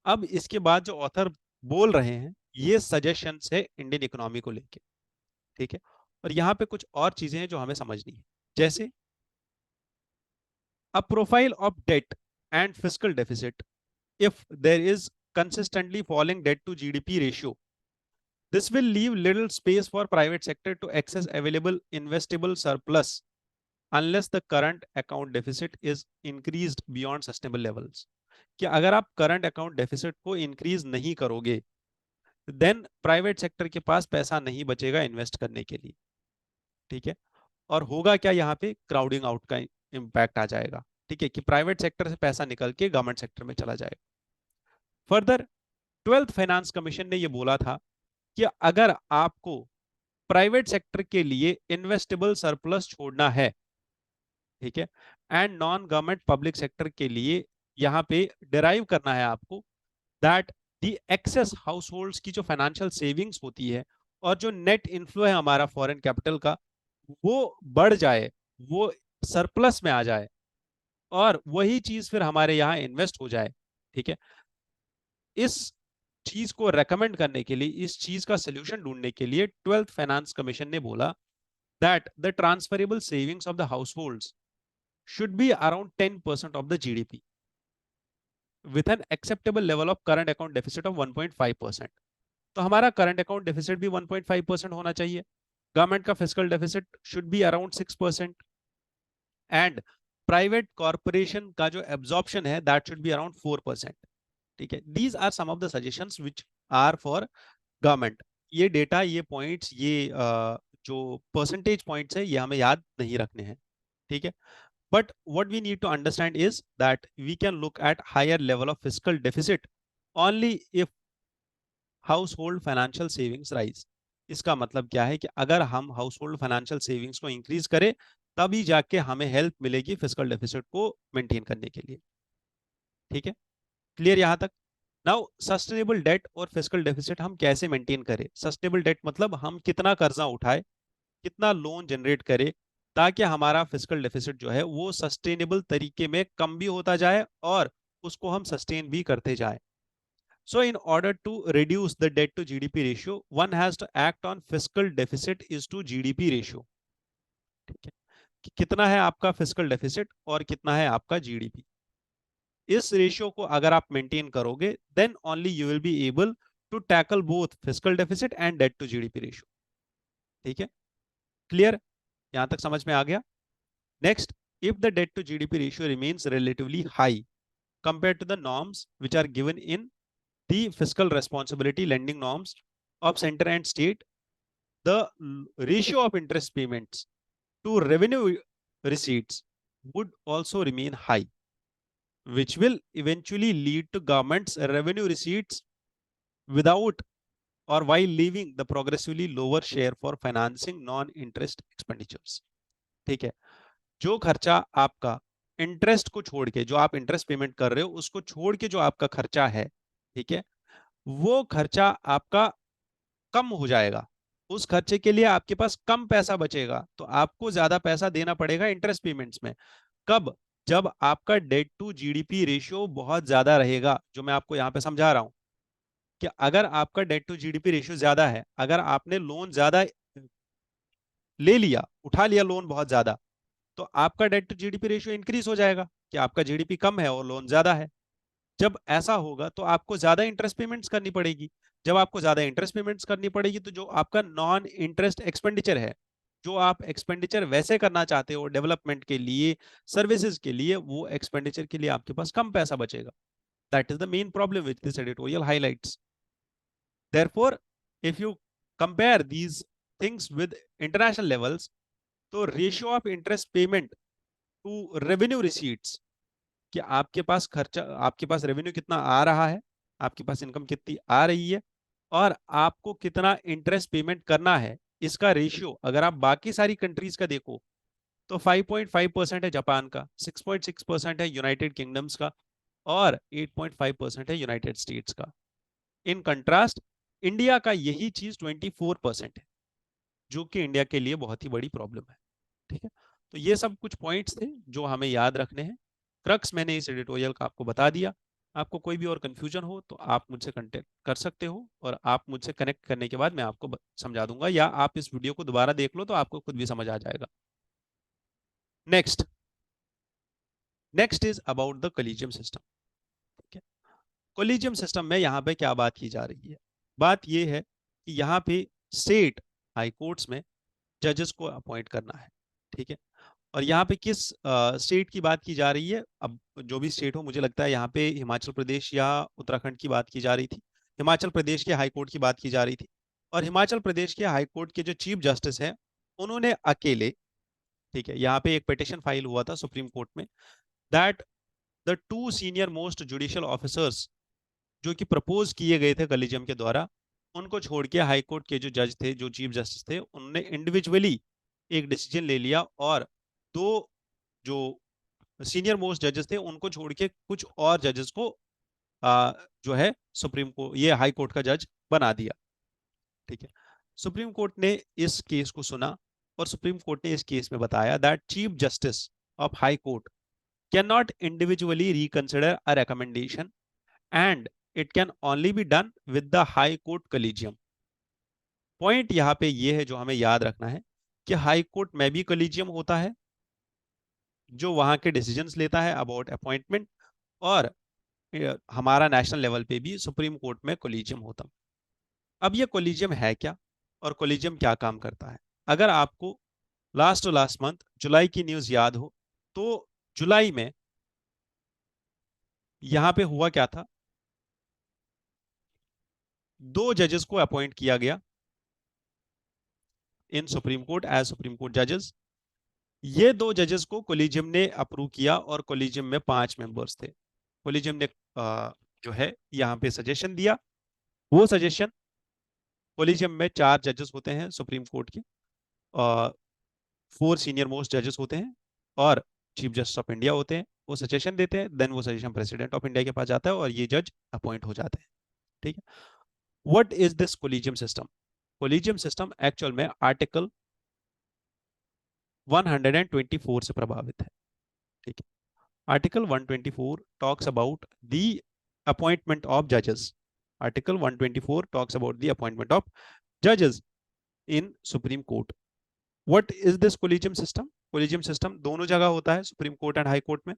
A: अब इसके बाद जो ऑथर बोल रहे हैं ये सजेशंस है इंडियन इकोनॉमी को लेके, ठीक है। और यहाँ पे कुछ और चीजें हैं जो हमें समझनी है, जैसे a profile of debt and fiscal deficit if there is consistently falling debt to GDP ratio. This will leave little space for private sector to access available investable surplus unless the current account deficit is increased beyond sustainable levels. कि अगर आप करंट अकाउंट डेफिसिट को इंक्रीज नहीं करोगे देन प्राइवेट सेक्टर के पास पैसा नहीं बचेगा इन्वेस्ट करने के लिए, ठीक है। और होगा क्या? यहाँ पे क्राउडिंग आउट का इम्पैक्ट आ जाएगा, ठीक है, कि प्राइवेट सेक्टर से पैसा निकल के गवर्नमेंट सेक्टर में चला जाएगा। फर्दर 12th फाइनेंस कमीशन ने ये बोला था कि अगर आपको प्राइवेट सेक्टर के लिए इन्वेस्टेबल सरप्लस छोड़ना है, ठीक है, and non government public sector के लिए यहां पे डिराइव करना है आपको that the excess households की जो फाइनेंशियल सेविंग्स होती है और जो नेट इनफ्लो है हमारा फॉरेन कैपिटल का वो बढ़ जाए, वो सरप्लस में आ जाए और वही चीज फिर हमारे यहाँ इन्वेस्ट हो जाए, ठीक है। इस चीज को रेकमेंड करने के लिए, इस चीज का सोल्यूशन ढूंढने के लिए 12th फाइनेंस कमीशन ने बोला that the transferable savings of the households should be around 10% of the GDP with an acceptable level of current account deficit of 1.5%। तो हमारा करंट अकाउंट डेफिसिट भी 1.5% होना चाहिए, गवर्नमेंट का fiscal deficit should be around 6% and private corporation का जो एब्जॉर्प्शन है दैट शुड बी अराउंड 4%, ठीक है। These are some of the suggestions which are for government. ये डेटा, ये पॉइंट्स, ये जो परसेंटेज पॉइंट्स है ये हमें याद नहीं रखने हैं, ठीक है। But what we need to understand is that we can look at higher level of fiscal deficit only if household financial savings rise. इसका मतलब क्या है कि अगर हम हाउस होल्ड फाइनेंशियल सेविंग्स को इंक्रीज करें तभी जाके हमें हेल्प मिलेगी फिस्कल डेफिसिट को मेंटेन करने के लिए, ठीक है। क्लियर यहां तक? नाउ सस्टेनेबल डेट और फिस्कल डेफिसिट हम कैसे मेंटेन करें? सस्टेनेबल डेट मतलब हम कितना कर्जा उठाए, कितना लोन जनरेट करे ताकि हमारा फिस्कल डेफिसिट जो है वो सस्टेनेबल तरीके में कम भी होता जाए और उसको हम सस्टेन भी करते जाए। So in order to reduce the debt to GDP ratio, one has to act on fiscal deficit is to GDP ratio, ठीक है, कि कितना है आपका फिस्कल डेफिसिट और कितना है आपका जीडीपी। इस रेशियो को अगर आप मेंटेन करोगे then only you will be able to tackle both fiscal deficit and debt to GDP ratio, ठीक है। क्लियर? यहां तक समझ में आ गया? Next, if the debt to GDP ratio remains relatively high compared to the norms which are given in the fiscal responsibility lending norms of center and state, the ratio of interest payments to revenue receipts would also remain high, which will eventually lead to government's revenue receipts without or while leaving the progressively lower share for financing non-interest expenditures, ठीक है। जो खर्चा आपका इंटरेस्ट को छोड़ के, जो आप इंटरेस्ट पेमेंट कर रहे हो उसको छोड़ के जो आपका खर्चा है, ठीक है, वो खर्चा आपका कम हो जाएगा, उस खर्चे के लिए आपके पास कम पैसा बचेगा तो आपको ज्यादा पैसा देना पड़ेगा इंटरेस्ट पेमेंट्स में। कब? जब आपका डेट टू जीडीपी रेशियो बहुत ज्यादा रहेगा, जो मैं आपको यहां पे समझा रहा हूं कि अगर आपका डेट टू जीडीपी रेशियो ज्यादा है, अगर आपने लोन ज्यादा ले लिया, उठा लिया लोन बहुत ज्यादा, तो आपका debt to GDP ratio increase हो जाएगा कि आपका जीडीपी कम है और लोन ज्यादा है। जब ऐसा होगा तो आपको ज्यादा इंटरेस्ट पेमेंट्स करनी पड़ेगी। जब आपको ज्यादा इंटरेस्ट पेमेंट्स करनी पड़ेगी तो जो आपका नॉन इंटरेस्ट एक्सपेंडिचर है, जो आप एक्सपेंडिचर वैसे करना चाहते हो डेवलपमेंट के लिए, सर्विसेज के लिए, वो एक्सपेंडिचर के लिए आपके पास कम पैसा बचेगा। That is the main problem which this editorial highlights. Therefore if you compare these things with international levels, तो ratio of interest payment to revenue receipts, कि आपके पास खर्चा, आपके पास रेवेन्यू कितना आ रहा है, आपके पास इनकम कितनी आ रही है और आपको कितना इंटरेस्ट पेमेंट करना है, इसका रेशियो अगर आप बाकी सारी कंट्रीज का देखो तो 5.5% है जापान का, 6.6% है यूनाइटेड किंगडम्स का, और 8.5% है यूनाइटेड स्टेट्स का। इन कंट्रास्ट इंडिया का यही चीज 24% है, जो कि इंडिया के लिए बहुत ही बड़ी प्रॉब्लम है। ठीक है, तो ये सब कुछ पॉइंट्स थे जो हमें याद रखने हैं। क्रक्स मैंने इस एडिटोरियल का आपको बता दिया। आपको कोई भी और कंफ्यूजन हो तो आप मुझसे कांटेक्ट कर सकते हो, और आप मुझसे कनेक्ट करने के बाद मैं आपको समझा दूंगा, या आप इस वीडियो को दोबारा देख लो तो आपको खुद भी समझ आ जाएगा। Next next is about the collegium system. ठीक है, कॉलेजियम सिस्टम में यहाँ पे क्या बात की जा रही है? बात ये है कि यहाँ पे स्टेट हाई कोर्ट्स में जजेस को अपॉइंट करना है। ठीक है, और यहाँ पे किस स्टेट की बात की जा रही है? अब जो भी स्टेट हो, मुझे लगता है यहाँ पे हिमाचल प्रदेश या उत्तराखंड की बात की जा रही थी। हिमाचल प्रदेश के हाई कोर्ट की बात की जा रही थी, और हिमाचल प्रदेश के हाई कोर्ट के जो चीफ जस्टिस हैं उन्होंने अकेले, ठीक है, यहाँ पे एक पिटिशन फाइल हुआ था सुप्रीम कोर्ट में, that the two senior most judicial officers जो कि प्रपोज किए गए थे कॉलेजियम के द्वारा, उनको छोड़ के हाई कोर्ट के जो जज थे, जो चीफ जस्टिस थे, उन्होंने इंडिविजुअली एक डिसीजन ले लिया, और दो जो सीनियर मोस्ट जजेस थे उनको छोड़ के कुछ और जजेस को जो है सुप्रीम कोर्ट, ये हाई कोर्ट का जज बना दिया। ठीक है, सुप्रीम कोर्ट ने इस केस को सुना, और सुप्रीम कोर्ट ने इस केस में बताया that chief justice of high court can not individually reconsider a recommendation and it can only be done with the high court collegium। Point यहाँ पे ये है जो हमें याद रखना है कि हाई कोर्ट में भी collegium होता है जो वहां के डिसीजंस लेता है अबाउट अपॉइंटमेंट, और हमारा नेशनल लेवल पे भी सुप्रीम कोर्ट में कोलिजियम होता है। अब ये कोलिजियम है क्या, और कोलिजियम क्या काम करता है? अगर आपको लास्ट टू लास्ट मंथ जुलाई की न्यूज याद हो, तो जुलाई में यहां पे हुआ क्या था? दो जजेस को अपॉइंट किया गया in supreme court as supreme court जजेस। ये दो जजेस को कोलिजियम ने अप्रूव किया, और कोलिजियम में 5 मेंबर्स थे। कोलिजियम ने जो है यहाँ पे सजेशन दिया। वो सजेशन, कोलिजियम में 4 जजेस होते हैं सुप्रीम कोर्ट के, और 4 सीनियर मोस्ट जजेस होते हैं, और चीफ जस्टिस ऑफ इंडिया होते हैं। वो सजेशन देते हैं, देन वो सजेशन प्रेसिडेंट ऑफ इंडिया के पास जाता है, और ये जज अपॉइंट हो जाते हैं। ठीक है, what is this collegium system? Collegium system actual में आर्टिकल 124 से प्रभावित है। ठीक है, article 124 talks about the appointment of जजेस। Article 124 talks about the appointment of जजेस in supreme court. What is this collegium system? Collegium system दोनों जगह होता है, supreme court and high court में।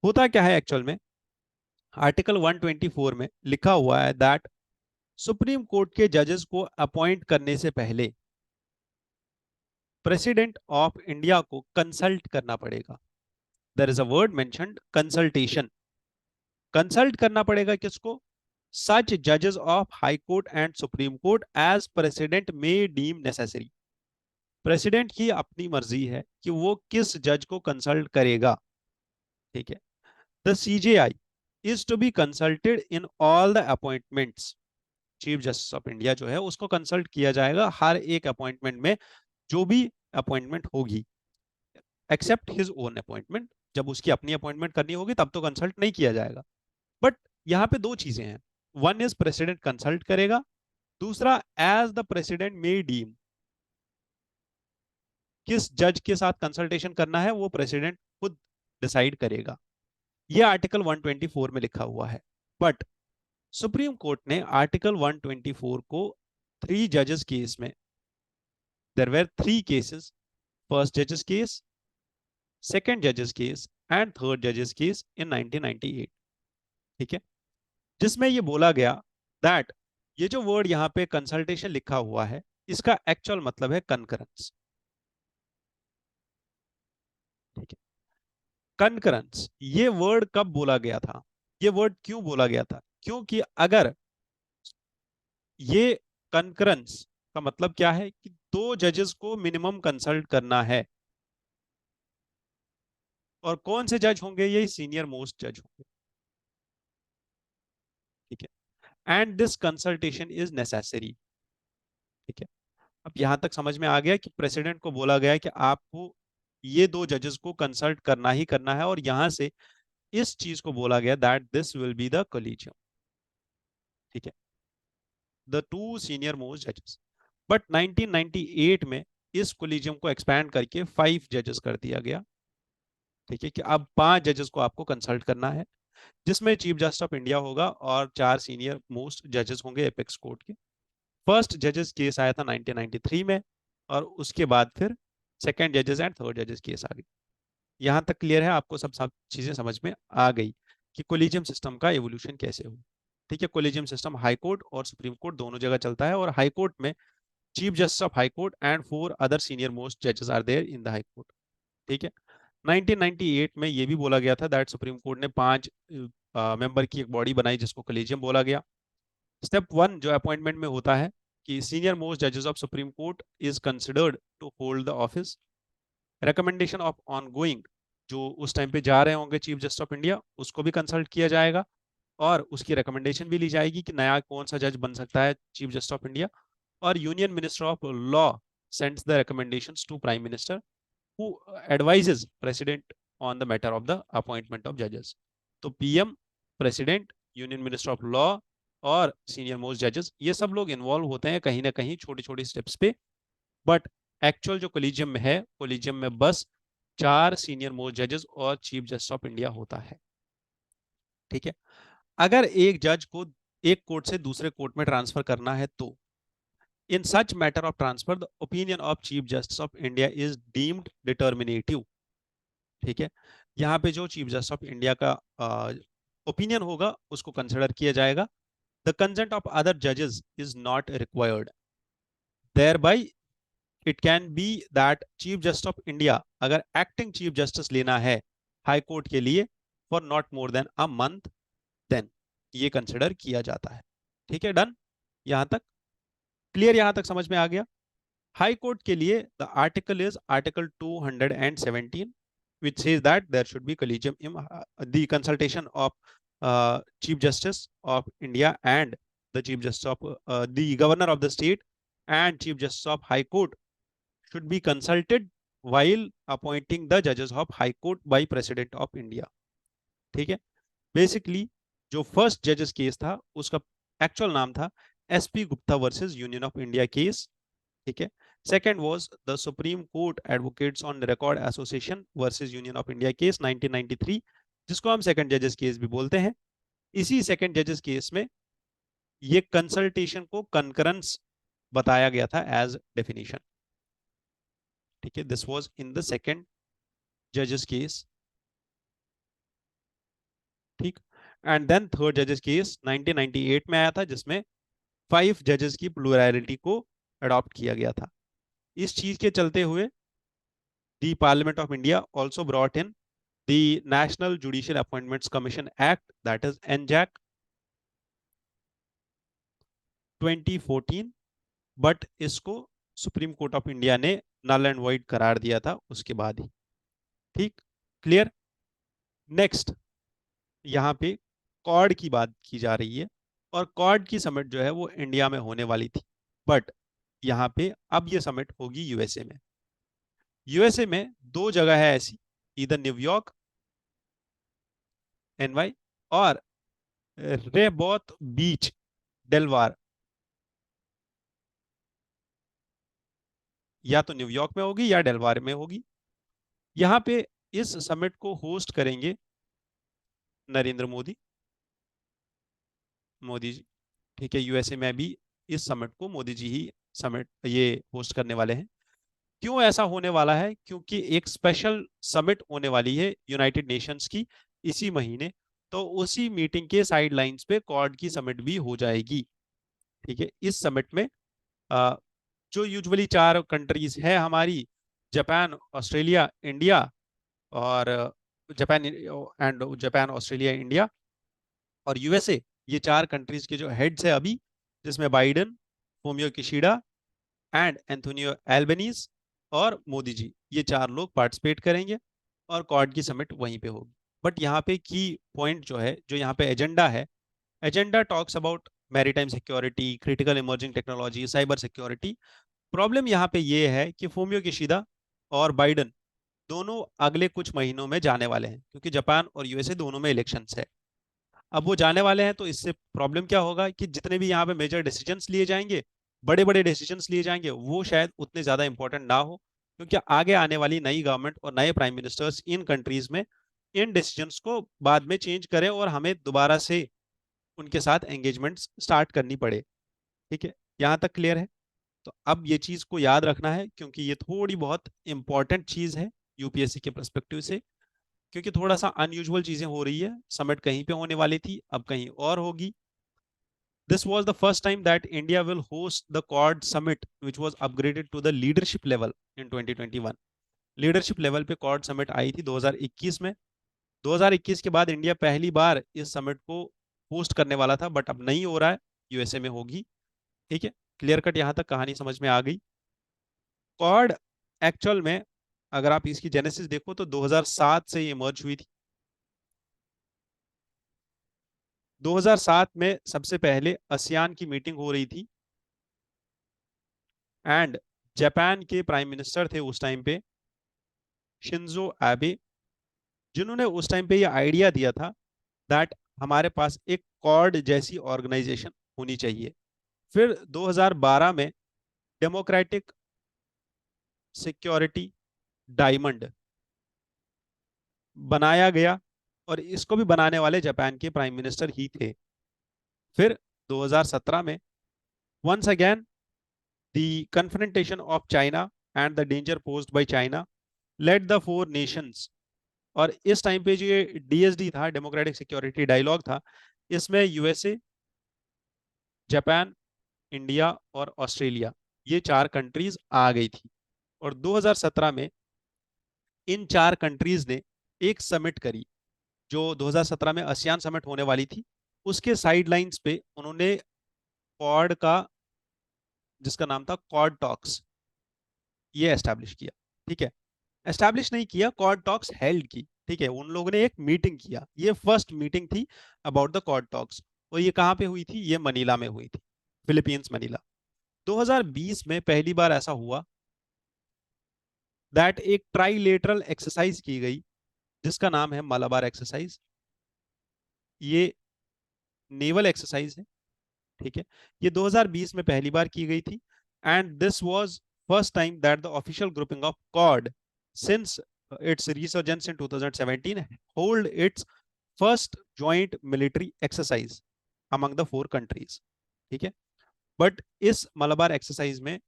A: होता क्या है एक्चुअल में? आर्टिकल 124 में लिखा हुआ है दैट सुप्रीम कोर्ट के जजेस को अपॉइंट करने से पहले प्रेसिडेंट ऑफ इंडिया को कंसल्ट करना पड़ेगा। There is a word mentioned, consultation. Consult करना पड़ेगा किसको? सच जजेस of high court and supreme court as president may deem necessary. President की अपनी मर्जी है कि वो किस जज को कंसल्ट करेगा। ठीक है, the CJI is to be consulted in all the appointments. Chief justice of India जो है उसको कंसल्ट किया जाएगा हर एक अपॉइंटमेंट में, जो भी अपॉइंटमेंट होगी, एक्सेप्ट हिज ओन अपॉइंटमेंट। जब उसकी अपनी अपॉइंटमेंट करनी होगी तब तो कंसल्ट नहीं किया जाएगा। बट यहाँ पे दो चीजें हैं, वन इज प्रेसिडेंट कंसल्ट करेगा, दूसरा as the president may deem. किस जज के साथ कंसल्टेशन करना है वो प्रेसिडेंट खुद डिसाइड करेगा। ये आर्टिकल 124 में लिखा हुआ है। बट सुप्रीम कोर्ट ने आर्टिकल 124 को 3 जजेस केस में, देयर वर 3 केसेस, फर्स्ट जजेस केस, सेकंड जजेस केस एंड थर्ड जजेस केस इन 1998। ठीक है, जिसमें ये बोला गया दैट ये जो वर्ड यहाँ पे कंसल्टेशन लिखा हुआ है, इसका एक्चुअल मतलब है कनकरेंस। ठीक है, कनकरेंस ये वर्ड कब बोला गया था? ये वर्ड क्यों बोला गया था? क्योंकि अगर ये कनकरेंस का मतलब क्या है कि दो जजेस को मिनिमम कंसल्ट करना है, और कौन से जज होंगे? ये सीनियर मोस्ट जज होंगे। ठीक है, and this consultation is necessary. ठीक है, अब यहाँ तक समझ में आ गया कि प्रेसिडेंट को बोला गया कि आपको ये दो जजेस को कंसल्ट करना ही करना है, और यहां से इस चीज को बोला गया that this will be the collegium. ठीक है, द टू सीनियर मोस्ट जजेस। बट 1998 में इस कोलिजियम को एक्सपैंड करके 5 जजेस कर दिया गया। ठीक है, कि अब 5 जजेस को आपको कंसल्ट करना है, जिसमें चीफ जस्टिस ऑफ इंडिया होगा और 4 सीनियर मोस्ट जजेस होंगे एपेक्स कोर्ट के। फर्स्ट जजेस केस आया था 1993 में, और उसके बाद फिर सेकंड जजेस एंड थर्ड जजेस केस आ गई। यहाँ तक क्लियर है, आपको सब चीजें समझ में आ गई कि कोलिजियम सिस्टम का एवोल्यूशन कैसे हो। ठीक है, कोलिजियम सिस्टम हाई कोर्ट और सुप्रीम कोर्ट दोनों जगह चलता है, और हाई कोर्ट में chief justice of high court and 4 other senior most जजेस are there in the high court. ठीक है, 1998 में ये भी बोला गया था दैट सुप्रीम कोर्ट ने 5 मेंबर की एक बॉडी बनाई जिसको कोलिजियम बोला गया। स्टेप 1 जो अपॉइंटमेंट में होता है कि सीनियर मोस्ट जजेस of supreme court is considered to hold the office. Recommendation of ongoing, जो उस टाइम पे जा रहे होंगे चीफ जस्टिस ऑफ इंडिया, उसको भी कंसल्ट किया जाएगा, और उसकी रिकमेंडेशन भी ली जाएगी कि नया कौन सा जज बन सकता है चीफ जस्टिस ऑफ इंडिया। और union minister of law sends the recommendations to prime minister who advises president on the matter of the appointment of judges। तो PM, president, union minister of law और सीनियर मोस्ट जजेस, ये सब लोग इन्वॉल्व होते हैं कहीं ना कहीं छोटी छोटी स्टेप्स पे। बट एक्चुअल जो कोलिजियम में है, कोलिजियम में बस 4 सीनियर मोस्ट जजेस और चीफ जस्टिस ऑफ इंडिया होता है। ठीक है, अगर एक जज को एक कोर्ट से दूसरे कोर्ट में ट्रांसफर करना है तो in such matter of transfer the opinion of chief justice of india is deemed determinative। ठीक है, यहाँ पे जो चीफ जस्टिस ऑफ इंडिया का ओपिनियन होगा उसको कंसिडर किया जाएगा। द कंसेंट ऑफ अदर जजेस is not required, thereby it can be that chief justice of India अगर एक्टिंग चीफ जस्टिस लेना है हाई कोर्ट के लिए for not more than a month, then ये कंसिडर किया जाता है। ठीक है, डन, यहां तक क्लियर, यहां तक समझ में आ गया। हाई कोर्ट के लिए the article is article 217 which says that there should be collegium in the consultation of chief justice of india and the chief justice of the governor of the state and chief justice of high court should be consulted while appointing the judges of high court by president of india। ठीक है, बेसिकली जो फर्स्ट जजेस केस था उसका एक्चुअल नाम था SP Gupta versus union of India case. ठीक है, second was the supreme court advocates on record association versus union of India case 1993, जिसको हम सेकंड जजेस केस भी बोलते हैं। इसी सेकंड जजेस केस में ये कंसल्टेशन को कंकरेंस बताया गया था एज डेफिनेशन। ठीक है, this was in the second जजेस केस। ठीक, एंड देन थर्ड जजेस केस 1998 में आया था जिसमें 5 जजेस की प्लूरैलिटी को अडॉप्ट किया गया था। इस चीज के चलते हुए the Parliament of India also brought in the National Judicial Appointments Commission Act, that is NJAC 2014, but इसको सुप्रीम कोर्ट ऑफ इंडिया ने नल एंड वॉइड करार दिया था उसके बाद ही। ठीक, क्लियर। नेक्स्ट यहाँ पे कॉर्ड की बात की जा रही है, और कॉर्ड की समिट जो है वो इंडिया में होने वाली थी, बट यहाँ पे अब ये समिट होगी यूएसए में। यूएसए में 2 जगह है ऐसी, इधर न्यूयॉर्क एनवाई और रेबोथ बीच डेलवार, या तो न्यूयॉर्क में होगी या डेलवार में होगी। यहाँ पे इस समिट को होस्ट करेंगे नरेंद्र मोदी जी। ठीक है, यूएसए में भी इस समिट को मोदी जी ही समिट ये होस्ट करने वाले हैं। क्यों ऐसा होने वाला है? क्योंकि एक स्पेशल समिट होने वाली है यूनाइटेड नेशंस की इसी महीने, तो उसी मीटिंग के साइडलाइंस पे क्वाड की समिट भी हो जाएगी। ठीक है, इस समिट में जो यूजुअली 4 कंट्रीज है हमारी, जापान, ऑस्ट्रेलिया, इंडिया, और जापान, ऑस्ट्रेलिया, इंडिया और यूएसए, ये 4 कंट्रीज के जो हेड्स है अभी, जिसमें बाइडेन, फूमियो किशिडा एंड एंथोनियो एल्बनीज और मोदी जी, ये 4 लोग पार्टिसिपेट करेंगे और क्वाड की समिट वहीं पे होगी। बट यहाँ पे की पॉइंट जो है, जो यहाँ पे एजेंडा है, agenda talks about maritime security, critical emerging technology, cyber security, problem यहाँ पे ये है कि फूमियो किशिदा और बाइडन दोनों अगले कुछ महीनों में जाने वाले हैं, क्योंकि जापान और यूएसए दोनों में इलेक्शंस है। अब वो जाने वाले हैं, तो इससे प्रॉब्लम क्या होगा कि जितने भी यहाँ पे मेजर डिसीजंस लिए जाएंगे, बड़े बड़े डिसीजंस लिए जाएंगे, वो शायद उतने ज्यादा इंपॉर्टेंट ना हो, क्योंकि आगे आने वाली नई गवर्नमेंट और नए प्राइम मिनिस्टर्स इन कंट्रीज में इन डिसीजंस को बाद में चेंज करें और हमें दोबारा से उनके साथ एंगेजमेंट स्टार्ट करनी पड़े। ठीक है, यहाँ तक क्लियर है? तो अब ये चीज को याद रखना है, क्योंकि ये थोड़ी बहुत इंपॉर्टेंट चीज है यूपीएससी के पर्सपेक्टिव से, क्योंकि थोड़ा सा अनयूजुअल चीजें हो रही है। समिट कहीं पे होने वाली थी, अब कहीं और होगी। This was the first time that India will host the Quad Summit, which was upgraded to the leadership level in 2021. Leadership level पे क्वाड समिट आई थी 2021 में। 2021 के बाद इंडिया पहली बार इस समिट को होस्ट करने वाला था, बट अब नहीं हो रहा है, यूएसए में होगी। ठीक है, क्लियर कट यहाँ तक कहानी समझ में आ गई। क्वाड एक्चुअल में अगर आप इसकी जेनेसिस देखो तो 2007 से ये इमर्ज हुई थी। 2007 में सबसे पहले आसियान की मीटिंग हो रही थी, एंड जापान के प्राइम मिनिस्टर थे उस टाइम पे शिंजो एबे, जिन्होंने उस टाइम पे ये आइडिया दिया था दैट हमारे पास एक क्वाड जैसी ऑर्गेनाइजेशन होनी चाहिए। फिर 2012 में डेमोक्रेटिक सिक्योरिटी डायमंड बनाया गया, और इसको भी बनाने वाले जापान के प्राइम मिनिस्टर ही थे। फिर 2017 में once again the confrontation of China and the danger posed by China led the four nations। और इस टाइम पे जो ये डीएसडी था, डेमोक्रेटिक सिक्योरिटी डायलॉग था, इसमें यूएसए, जापान, इंडिया और ऑस्ट्रेलिया, ये चार कंट्रीज आ गई थी। और 2017 में इन चार कंट्रीज ने एक समिट करी, जो 2017 में आसियान समिट होने वाली थी। उसके साइडलाइंस पे उन्होंने क्वाड का, जिसका नाम था क्वाड टॉक्स, ये एस्टैब्लिश किया। ठीक है, एस्टैब्लिश नहीं किया, क्वाड टॉक्स हेल्ड की। ठीक है, उन लोगों ने एक मीटिंग किया, ये फर्स्ट मीटिंग थी अबाउट द क्वाड टॉक्स। और ये कहाँ पे हुई थी? ये मनीला में हुई थी, फिलीपींस मनीला। 2020 में पहली बार ऐसा हुआ दैट एक ट्राइलेटरल एक्सरसाइज की गई, जिसका नाम है मलाबार एक्सरसाइज। ये नेवल एक्सरसाइज है। ठीक है, ये 2020 में पहली बार की गई थी, and this was first time that the official grouping of quad since its resurgence in 2017 hold its first joint military exercise among the four countries। ठीक है, बट इस मलाबार एक्सरसाइज में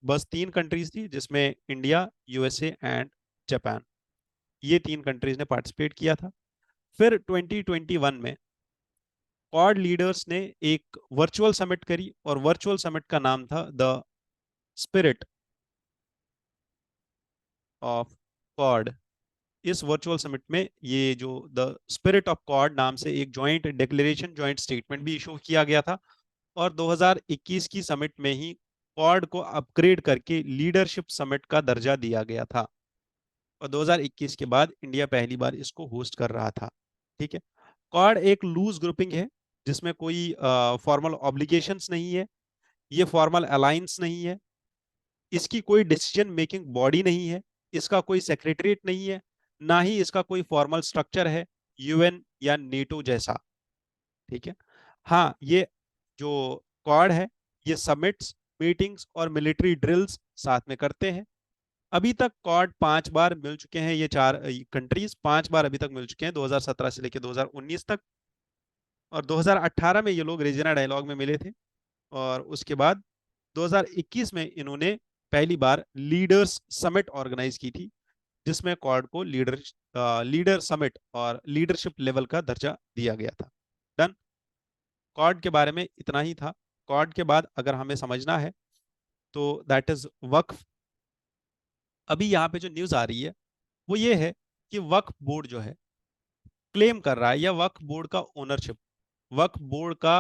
A: बस तीन कंट्रीज थी, जिसमें इंडिया, यूएसए एंड जापान, ये तीन कंट्रीज ने पार्टिसिपेट किया था। फिर 2021 में क्वाड लीडर्स ने एक वर्चुअल समिट करी, और वर्चुअल समिट का नाम था द स्पिरिट ऑफ क्वाड। इस वर्चुअल समिट में ये जो द स्पिरिट ऑफ क्वाड नाम से एक जॉइंट डिक्लेरेशन, जॉइंट स्टेटमेंट भी इशू किया गया था। और 2021 की समिट में ही क्वाड को अपग्रेड करके लीडरशिप समिट का दर्जा दिया गया था, और 2021 के बाद इंडिया पहली बार इसको होस्ट कर रहा था। ठीक है, क्वाड एक लूज ग्रुपिंग है, जिसमें कोई फॉर्मल ऑब्लिगेशंस नहीं है, ये फॉर्मल अलायंस नहीं है, इसकी कोई डिसीजन मेकिंग बॉडी नहीं है, इसका कोई सेक्रेटरीट नहीं है, ना ही इसका कोई फॉर्मल स्ट्रक्चर है यूएन या नेटो जैसा। ठीक है, हाँ, ये जो क्वाड है, ये समिट्स, मीटिंग्स और मिलिट्री ड्रिल्स साथ में करते हैं। अभी तक क्वाड 5 बार मिल चुके हैं, ये चार कंट्रीज 5 बार अभी तक मिल चुके हैं, 2017 से लेकर 2019 तक। और 2018 में ये लोग रेजिना डायलॉग में मिले थे, और उसके बाद 2021 में इन्होंने पहली बार लीडर्स समिट ऑर्गेनाइज की थी, जिसमें क्वाड को लीडर समिट और लीडरशिप लेवल का दर्जा दिया गया था। डन। क्वाड के बारे में इतना ही था। क्वाड के बाद अगर हमें समझना है तो दैट इज वक्फ। अभी यहाँ पे जो न्यूज आ रही है वो ये है कि वक्फ बोर्ड जो है क्लेम कर रहा है, या वक्फ बोर्ड का ओनरशिप, वक्फ बोर्ड का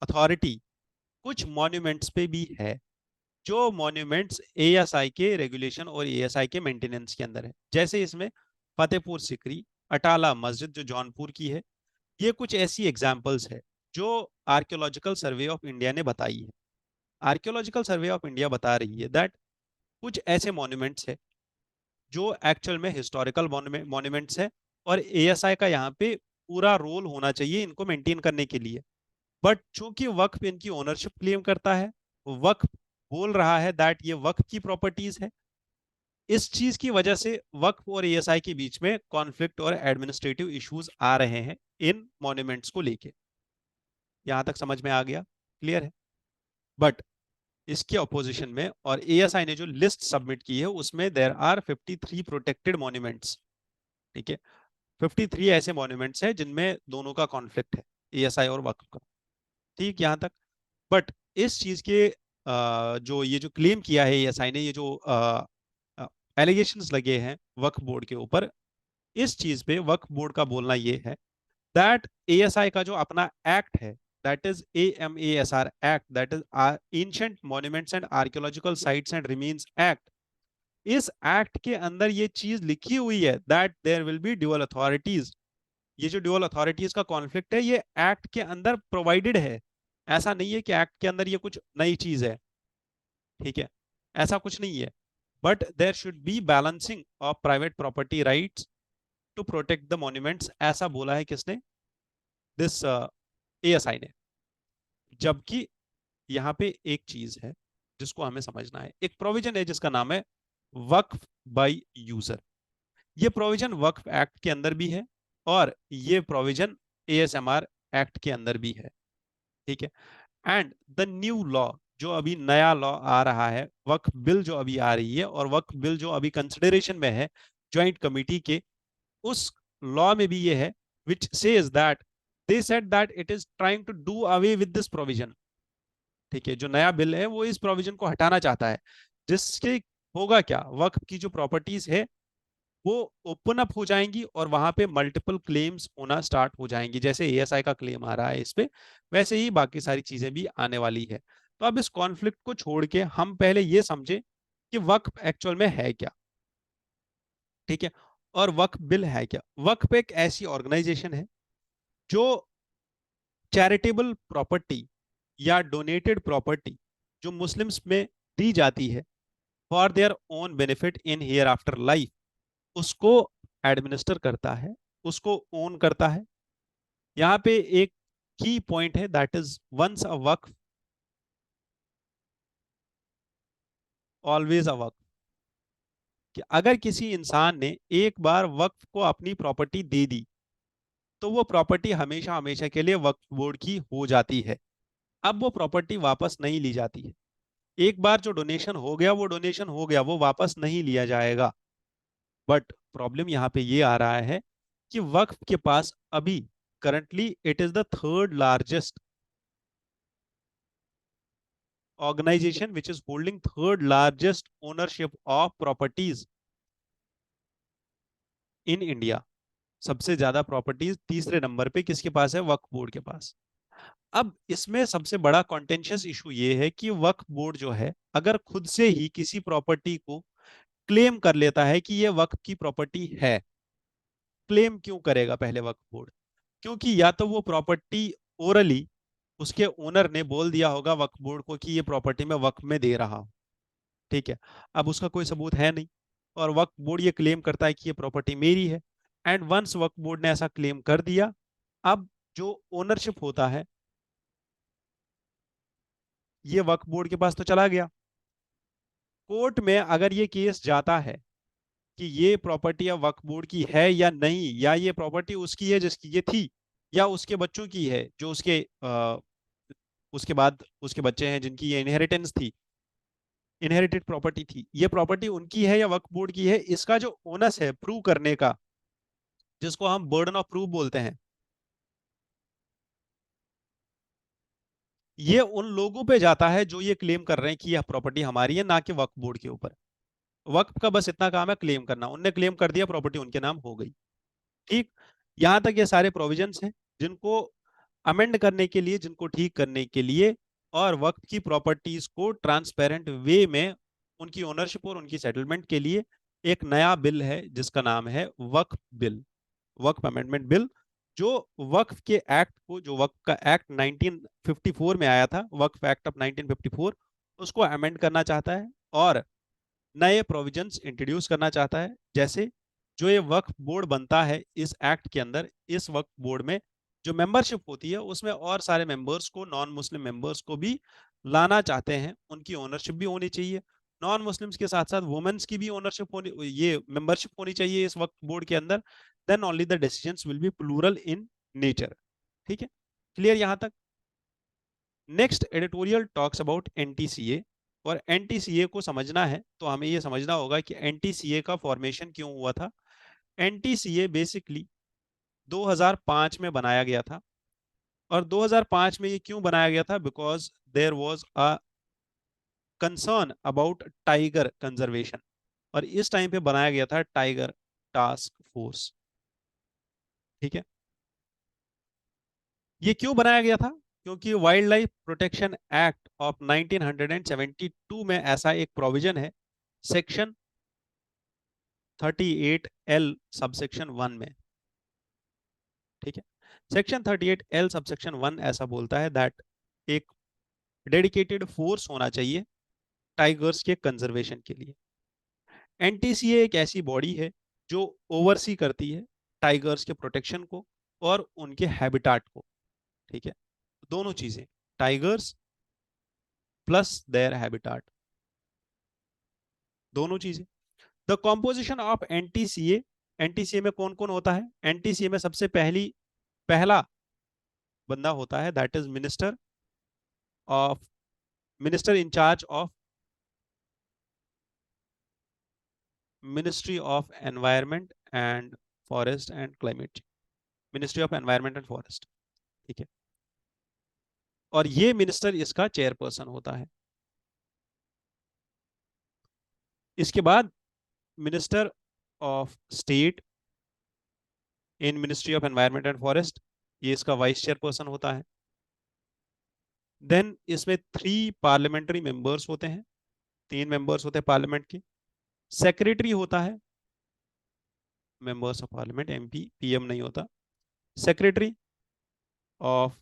A: अथॉरिटी कुछ मॉन्यूमेंट्स पे भी है, जो मॉन्यूमेंट्स एएसआई के रेगुलेशन और एएसआई के मेंटेनेंस के अंदर है। जैसे इसमें फतेहपुर सिकरी, अटाला मस्जिद जो जौनपुर की है, ये कुछ ऐसी एग्जाम्पल्स है जो आर्कियोलॉजिकल सर्वे ऑफ इंडिया ने बताई है। आर्कियोलॉजिकल सर्वे ऑफ इंडिया बता रही है दैट कुछ ऐसे मॉन्यूमेंट्स है जो एक्चुअल में हिस्टोरिकल मॉन्यूमेंट्स है और एएसआई का यहाँ पे पूरा रोल होना चाहिए इनको मेंटेन करने के लिए। बट चूंकि वक्फ इनकी ओनरशिप क्लेम करता है, वक्फ बोल रहा है दैट ये वक्फ की प्रॉपर्टीज है, इस चीज की वजह से वक्फ और एएसआई के बीच में कॉन्फ्लिक्ट और एडमिनिस्ट्रेटिव इश्यूज आ रहे हैं इन मॉन्यूमेंट्स को लेके। यहां तक समझ में आ गया? क्लियर है? बट इसके ऑपोजिशन में और एएसआई ने जो लिस्ट सबमिट की है उसमें देयर आर 53 प्रोटेक्टेड मॉन्यूमेंट्स। ठीक है, 53 ऐसे मॉन्यूमेंट्स हैं जिनमें दोनों का कॉन्फ्लिक्ट है, एएसआई और वक्फ का। ठीक, यहां तक। बट इस चीज के जो ये जो क्लेम किया है एएसआई ने, ये जो एलिगेशंस लगे हैं वक्फ बोर्ड के ऊपर, इस चीज पे वक्फ बोर्ड का बोलना ये है दैट एएसआई का जो अपना एक्ट है, that is AMASR act, that is ancient monuments and archaeological sites and remains act, इस एक्ट के अंदर ये चीज लिखी हुई है that there will be dual authorities. ये जो ड्यूअल अथॉरिटीज का कॉन्फ्लिक्ट है ये एक्ट के अंदर प्रोवाइडेड है। ऐसा नहीं है कि एक्ट के अंदर ये कुछ नई चीज है। ठीक है, ऐसा कुछ नहीं है। But there should be balancing of private property rights to protect the monuments, ऐसा बोला है किसने? दिस एएसआई ने। जबकि यहाँ पे एक चीज है जिसको हमें समझना है, एक प्रोविजन है जिसका नाम है वक्फ बाय यूजर। ये प्रोविजन वक्फ एक्ट के अंदर भी है और ये प्रोविजन ASMR एक्ट के अंदर भी है। ठीक है, एंड द न्यू लॉ, जो अभी नया लॉ आ रहा है, वक्फ बिल जो अभी आ रही है और वक्फ बिल जो अभी कंसिडरेशन में है ज्वाइंट कमिटी के, उस लॉ में भी ये है which says that they said that it is trying to do away with this provision। ठीक है, जो नया बिल है वो इस प्रोविजन को हटाना चाहता है, जिसके होगा क्या, वक्फ की जो प्रॉपर्टीज है वो ओपन अप हो जाएंगी और वहां पे मल्टीपल क्लेम्स होना स्टार्ट हो जाएंगी। जैसे एएसआई का क्लेम आ रहा है इस पे, वैसे ही बाकी सारी चीजें भी आने वाली है। तो अब इस कॉन्फ्लिक्ट को छोड़ के हम पहले ये समझे कि वक्फ एक्चुअल में है क्या। ठीक है, और वक्फ बिल है क्या? वक्फ एक ऐसी ऑर्गेनाइजेशन है जो चैरिटेबल प्रॉपर्टी या डोनेटेड प्रॉपर्टी जो मुस्लिम्स में दी जाती है for their own benefit in here after life, उसको एडमिनिस्टर करता है, उसको ओन करता है। यहाँ पे एक की पॉइंट है that is once a waqf always a waqf, कि अगर किसी इंसान ने एक बार वक्फ को अपनी प्रॉपर्टी दे दी तो वो प्रॉपर्टी हमेशा हमेशा के लिए वक्फ बोर्ड की हो जाती है। अब वो प्रॉपर्टी वापस नहीं ली जाती है। एक बार जो डोनेशन हो गया वो डोनेशन हो गया, वो वापस नहीं लिया जाएगा। बट प्रॉब्लम यहाँ पे ये आ रहा है कि वक्फ के पास अभी currently it is the third largest organization which is holding third largest ownership of properties in India। सबसे ज्यादा प्रॉपर्टीज तीसरे नंबर पे किसके पास है? वक्फ बोर्ड के पास। अब इसमें सबसे बड़ा कॉन्टेंशियस इशू ये है कि वक्फ बोर्ड जो है अगर खुद से ही किसी प्रॉपर्टी को क्लेम कर लेता है कि ये वक्फ की प्रॉपर्टी है, क्लेम क्यों करेगा पहले वक्फ बोर्ड? क्योंकि या तो वो प्रॉपर्टी ओरली उसके ओनर ने बोल दिया होगा वक्फ बोर्ड को कि ये प्रॉपर्टी मैं वक्फ में दे रहा हूं। ठीक है, अब उसका कोई सबूत है नहीं और वक्फ बोर्ड ये क्लेम करता है कि ये प्रॉपर्टी मेरी है। एंड वंस वक्फ बोर्ड ने ऐसा क्लेम कर दिया, अब जो ओनरशिप होता है ये वक्फ बोर्ड के पास तो चला गया। कोर्ट में अगर ये केस जाता है कि ये प्रॉपर्टी अब वक्फ बोर्ड की है या नहीं, या ये प्रॉपर्टी उसकी है जिसकी ये थी, या उसके बच्चों की है जो उसके बाद उसके बच्चे हैं जिनकी ये इनहेरिटेंस थी, इनहेरिटेड प्रॉपर्टी थी, ये प्रॉपर्टी उनकी है या वक्फ बोर्ड की है, इसका जो ओनस है प्रूव करने का, जिसको हम बर्डन ऑफ प्रूफ बोलते हैं, ये उन लोगों पे जाता है जो ये क्लेम कर रहे हैं कि यह प्रॉपर्टी हमारी है, ना कि वक्फ बोर्ड के ऊपर। वक्फ का बस इतना काम है क्लेम करना, उनने क्लेम कर दिया, प्रॉपर्टी उनके नाम हो गई। ठीक, यहां तक ये सारे प्रोविजंस हैं जिनको अमेंड करने के लिए, जिनको ठीक करने के लिए और वक्त की प्रॉपर्टीज को ट्रांसपेरेंट वे में उनकी ओनरशिप और उनकी सेटलमेंट के लिए एक नया बिल है जिसका नाम है वक्फ बिल, वक्फ अमेंडमेंट बिल, जो वक्फ के एक्ट को, जो वक्फ का एक्ट 1954 में आया था, वक्फ एक्ट ऑफ 1954, उसको अमेंड करना चाहता है और नए प्रोविजंस इंट्रोड्यूस करना चाहता है। जैसे जो ये वक्फ बोर्ड बनता है इस एक्ट के अंदर, इस वक्फ बोर्ड में जो मेंबरशिप होती है उसमें और सारे मेंबर्स को, नॉन मुस्लिम मेंबर्स को भी लाना चाहते हैं, उनकी ओनरशिप भी होनी चाहिए। नॉन मुस्लिम्स के साथ साथ वुमेन्स की भी ओनरशिप होनी, ये मेंबरशिप होनी चाहिए इस वक्फ बोर्ड के अंदर। Then only the decisions will be plural in nature. ठीक है, क्लियर यहां तक? Next editorial talks about NTCA. और एनटीसीए को समझना है तो हमें यह समझना होगा कि एनटीसीए का फॉर्मेशन क्यों हुआ था। एनटीसीए बेसिकली 2005 में बनाया गया था। और 2005 में ये क्यों बनाया गया था? Because there was a concern about tiger conservation. और इस टाइम पे बनाया गया था टाइगर टास्क फोर्स। ठीक है, ये क्यों बनाया गया था? क्योंकि wild life protection act of 1972 में ऐसा एक प्रोविजन है, सेक्शन 38L सबसेक्शन 1 में। ठीक है, सेक्शन 38L सबसेक्शन 1 ऐसा बोलता है दैट एक डेडिकेटेड फोर्स होना चाहिए टाइगर्स के कंजर्वेशन के लिए। एनटीसीए एक ऐसी बॉडी है जो ओवरसी करती है टाइगर्स के प्रोटेक्शन को और उनके हैबिटाट को। ठीक है, दोनों चीजें, टाइगर्स प्लस देयर हैबिटाट, दोनों चीजें। The composition of NTCA, NTCA में कौन कौन होता है? एनटीसीए में सबसे पहला बंदा होता है that is minister incharge of ministry of environment and forest and climate change, ministry of environment and forest. ठीक है, और ये मिनिस्टर इसका चेयरपर्सन होता है। इसके बाद minister of state in ministry of environment and forest, ये इसका वाइस चेयरपर्सन होता है। देन इसमें 3 पार्लियामेंट्री मेंबर्स होते हैं, 3 मेंबर्स होते हैं पार्लियामेंट के। सेक्रेटरी होता है, members of parliament, MP PM नहीं होता, secretary of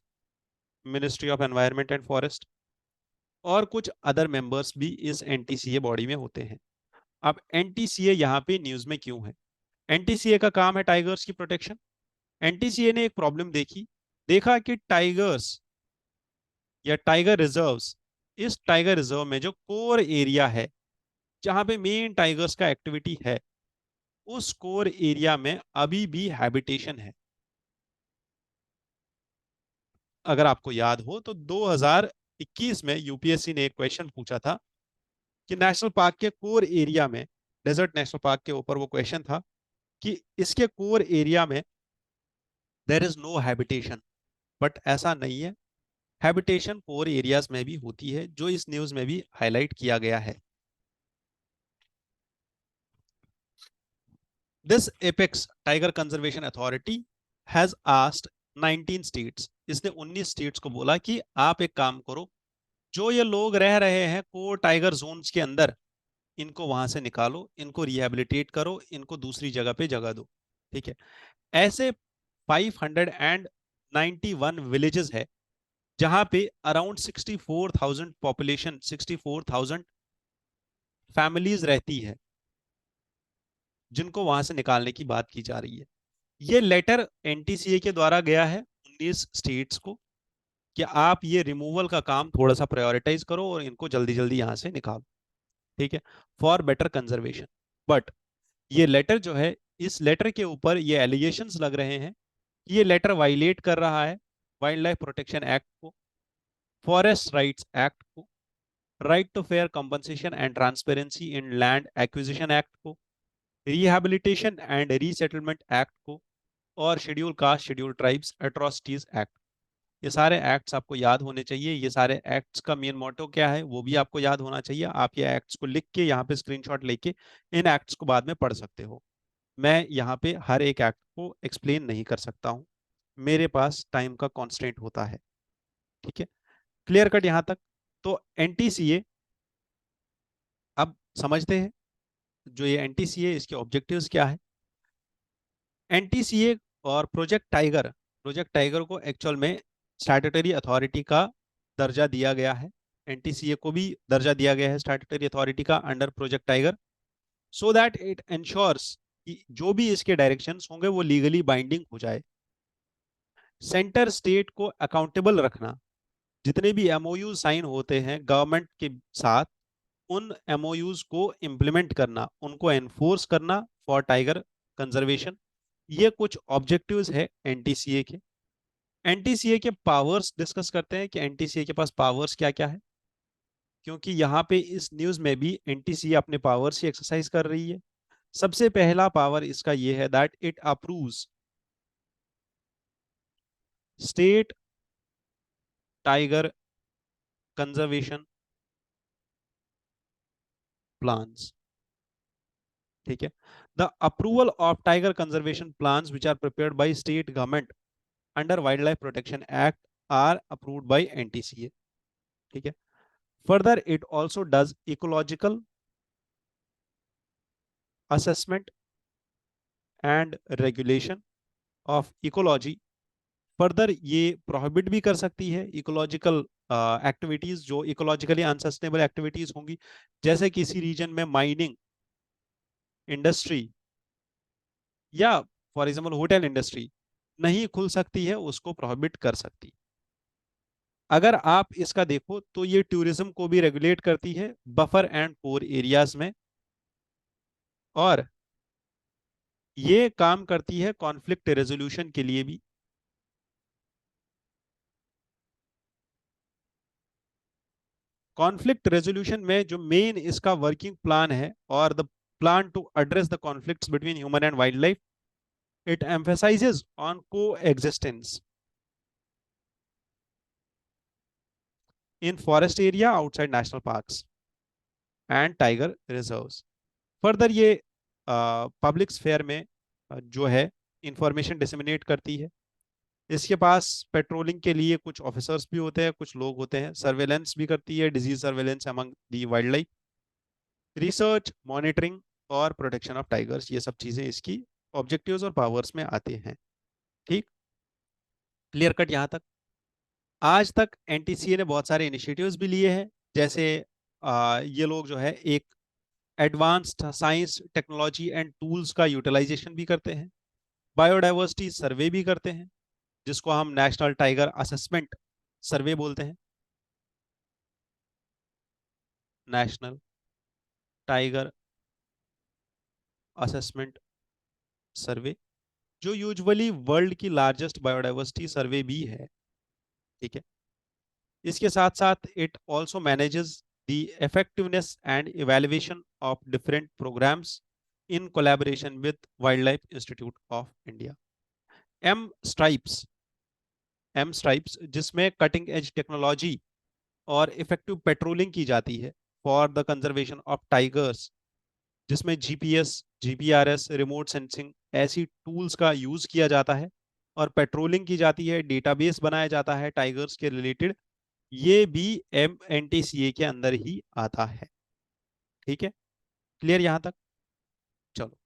A: ministry of environment and forest. और कुछ अदर मेंबर्स भी इस एनटीसीए बॉडी में होते हैं। अब एनटीसीए यहाँ पे न्यूज में क्यों है? एनटीसीए का काम है टाइगर्स की प्रोटेक्शन। एनटीसीए ने एक प्रॉब्लम देखा कि टाइगर्स या टाइगर रिजर्व्स, इस टाइगर रिजर्व में जो कोर एरिया है जहां पे मेन टाइगर्स का एक्टिविटी है, उस कोर एरिया में अभी भी हैबिटेशन है। अगर आपको याद हो तो 2021 में यूपीएससी ने एक क्वेश्चन पूछा था कि नेशनल पार्क के कोर एरिया में, डेजर्ट नेशनल पार्क के ऊपर वो क्वेश्चन था कि इसके कोर एरिया में there is no habitation. But ऐसा नहीं है, हैबिटेशन कोर एरियाज में भी होती है, जो इस न्यूज में भी हाईलाइट किया गया है। This apex tiger conservation authority has asked 19 states, इसने 19 स्टेट्स को बोला कि आप एक काम करो, जो ये लोग रह रहे हैं कोर टाइगर जोन्स के अंदर, इनको वहां से निकालो, इनको रिहेबिलिटेट करो, इनको दूसरी जगह पे जगह दो। ठीक है, ऐसे 591 विलेजेस है जहां पे अराउंड 64,000 पॉपुलेशन, 64,000 फैमिलीज रहती है, जिनको वहां से निकालने की बात की जा रही है। ये लेटर एनटीसीए के द्वारा गया है 19 स्टेट्स को कि आप ये रिमूवल का काम थोड़ा सा प्रायोरिटाइज करो और इनको जल्दी जल्दी यहां से निकालो। ठीक है, फॉर बेटर कंजर्वेशन। बट ये लेटर जो है, इस लेटर के ऊपर ये एलिगेशंस लग रहे हैं कि ये लेटर वायलेट कर रहा है वाइल्ड लाइफ प्रोटेक्शन एक्ट को, फॉरेस्ट राइट्स एक्ट को, right to fair compensation and transparency in land acquisition act को, रिहैबिलिटेशन एंड रीसेटलमेंट एक्ट को, और schedule caste schedule tribes atrocities act. ये सारे एक्ट्स आपको याद होने चाहिए। ये सारे एक्ट्स का मेन मोटो क्या है वो भी आपको याद होना चाहिए। आप ये एक्ट्स को लिख के यहाँ पे स्क्रीनशॉट लेके इन एक्ट्स को बाद में पढ़ सकते हो। मैं यहाँ पे हर एक एक्ट को एक्सप्लेन नहीं कर सकता हूँ, मेरे पास टाइम का कॉन्स्टेंट होता है। ठीक है, क्लियर कट यहाँ तक? तो एनटीसीए अब समझते हैं, जो ये एनटीसीए इसके ऑब्जेक्टिव्स क्या है। एनटीसीए और प्रोजेक्ट टाइगर को एक्चुअल में स्टैट्यूटरी अथॉरिटी का दर्जा दिया गया है। एनटीसीए को भी दर्जा दिया गया है स्टैट्यूटरी अथॉरिटी का under project tiger, so that it ensures कि जो भी इसके डायरेक्शंस होंगे वो लीगली बाइंडिंग हो जाए। सेंटर स्टेट को अकाउंटेबल रखना, जितने भी एमओयू साइन होते हैं गवर्नमेंट के साथ, उन एमओयूज को इम्प्लीमेंट करना, उनको एनफोर्स करना फॉर टाइगर कंजर्वेशन, ये कुछ ऑब्जेक्टिव्स है एनटीसीए के। एनटीसीए के पावर्स डिस्कस करते हैं कि एनटीसीए के पास पावर्स क्या क्या है, क्योंकि यहाँ पे इस न्यूज में भी एनटीसीए अपने पावर्स ही एक्सरसाइज कर रही है। सबसे पहला पावर इसका ये है that it approves state tiger conservation plans. ठीक है, the approval of tiger conservation plans which are prepared by state government under wildlife protection act are approved by NTCA. ठीक है, further it also does ecological assessment and regulation of ecology। Further ये प्रोहिबिट भी कर सकती है इकोलॉजिकल एक्टिविटीज, जो इकोलॉजिकली अनसस्टेनेबल एक्टिविटीज होंगी, जैसे किसी रीजन में माइनिंग इंडस्ट्री या फॉर एग्जाम्पल होटल इंडस्ट्री नहीं खुल सकती है, उसको प्रोहिबिट कर सकती। अगर आप इसका देखो तो ये टूरिज्म को भी रेगुलेट करती है बफर एंड कोर एरियाज में, और ये काम करती है कॉन्फ्लिक्ट रेजोल्यूशन के लिए भी। कॉन्फ्लिक्ट रेजोल्यूशन में जो मेन इसका वर्किंग प्लान है और the plan to address the conflicts between human and wildlife, it emphasises on coexistence in forest area outside national parks and tiger reserves. Further ये पब्लिक स्फेयर में जो है इंफॉर्मेशन डिसेमिनेट करती है। इसके पास पेट्रोलिंग के लिए कुछ ऑफिसर्स भी होते हैं, कुछ लोग होते हैं, सर्वेलेंस भी करती है, disease surveillance among the wild life, research, monitoring और प्रोटेक्शन ऑफ टाइगर्स, ये सब चीजें इसकी ऑब्जेक्टिव्स और पावर्स में आते हैं। ठीक, क्लियर कट यहाँ तक। आज तक एनटीसीए ने बहुत सारे इनिशिएटिव्स भी लिए हैं, जैसे ये लोग जो है एक advanced science technology and tools का यूटिलाइजेशन भी करते हैं, बायोडाइवर्सिटी सर्वे भी करते हैं, जिसको हम नेशनल टाइगर असेसमेंट सर्वे बोलते हैं, नेशनल टाइगर असेसमेंट सर्वे, जो यूजुअली वर्ल्ड की लार्जेस्ट बायोडाइवर्सिटी सर्वे भी है। ठीक है, इसके साथ साथ it also manages the effectiveness and evaluation of different programs in collaboration with wildlife institute of India. M stripes, M stripes जिसमें कटिंग एज टेक्नोलॉजी और इफेक्टिव पेट्रोलिंग की जाती है for the conservation of tigers, जिसमें जीपीएस, जीपीआरएस, रिमोट सेंसिंग ऐसी टूल्स का यूज किया जाता है और पेट्रोलिंग की जाती है, डेटाबेस बनाया जाता है टाइगर्स के रिलेटेड, ये भी एम एनटीसीए के अंदर ही आता है। ठीक है, क्लियर यहां तक। चलो,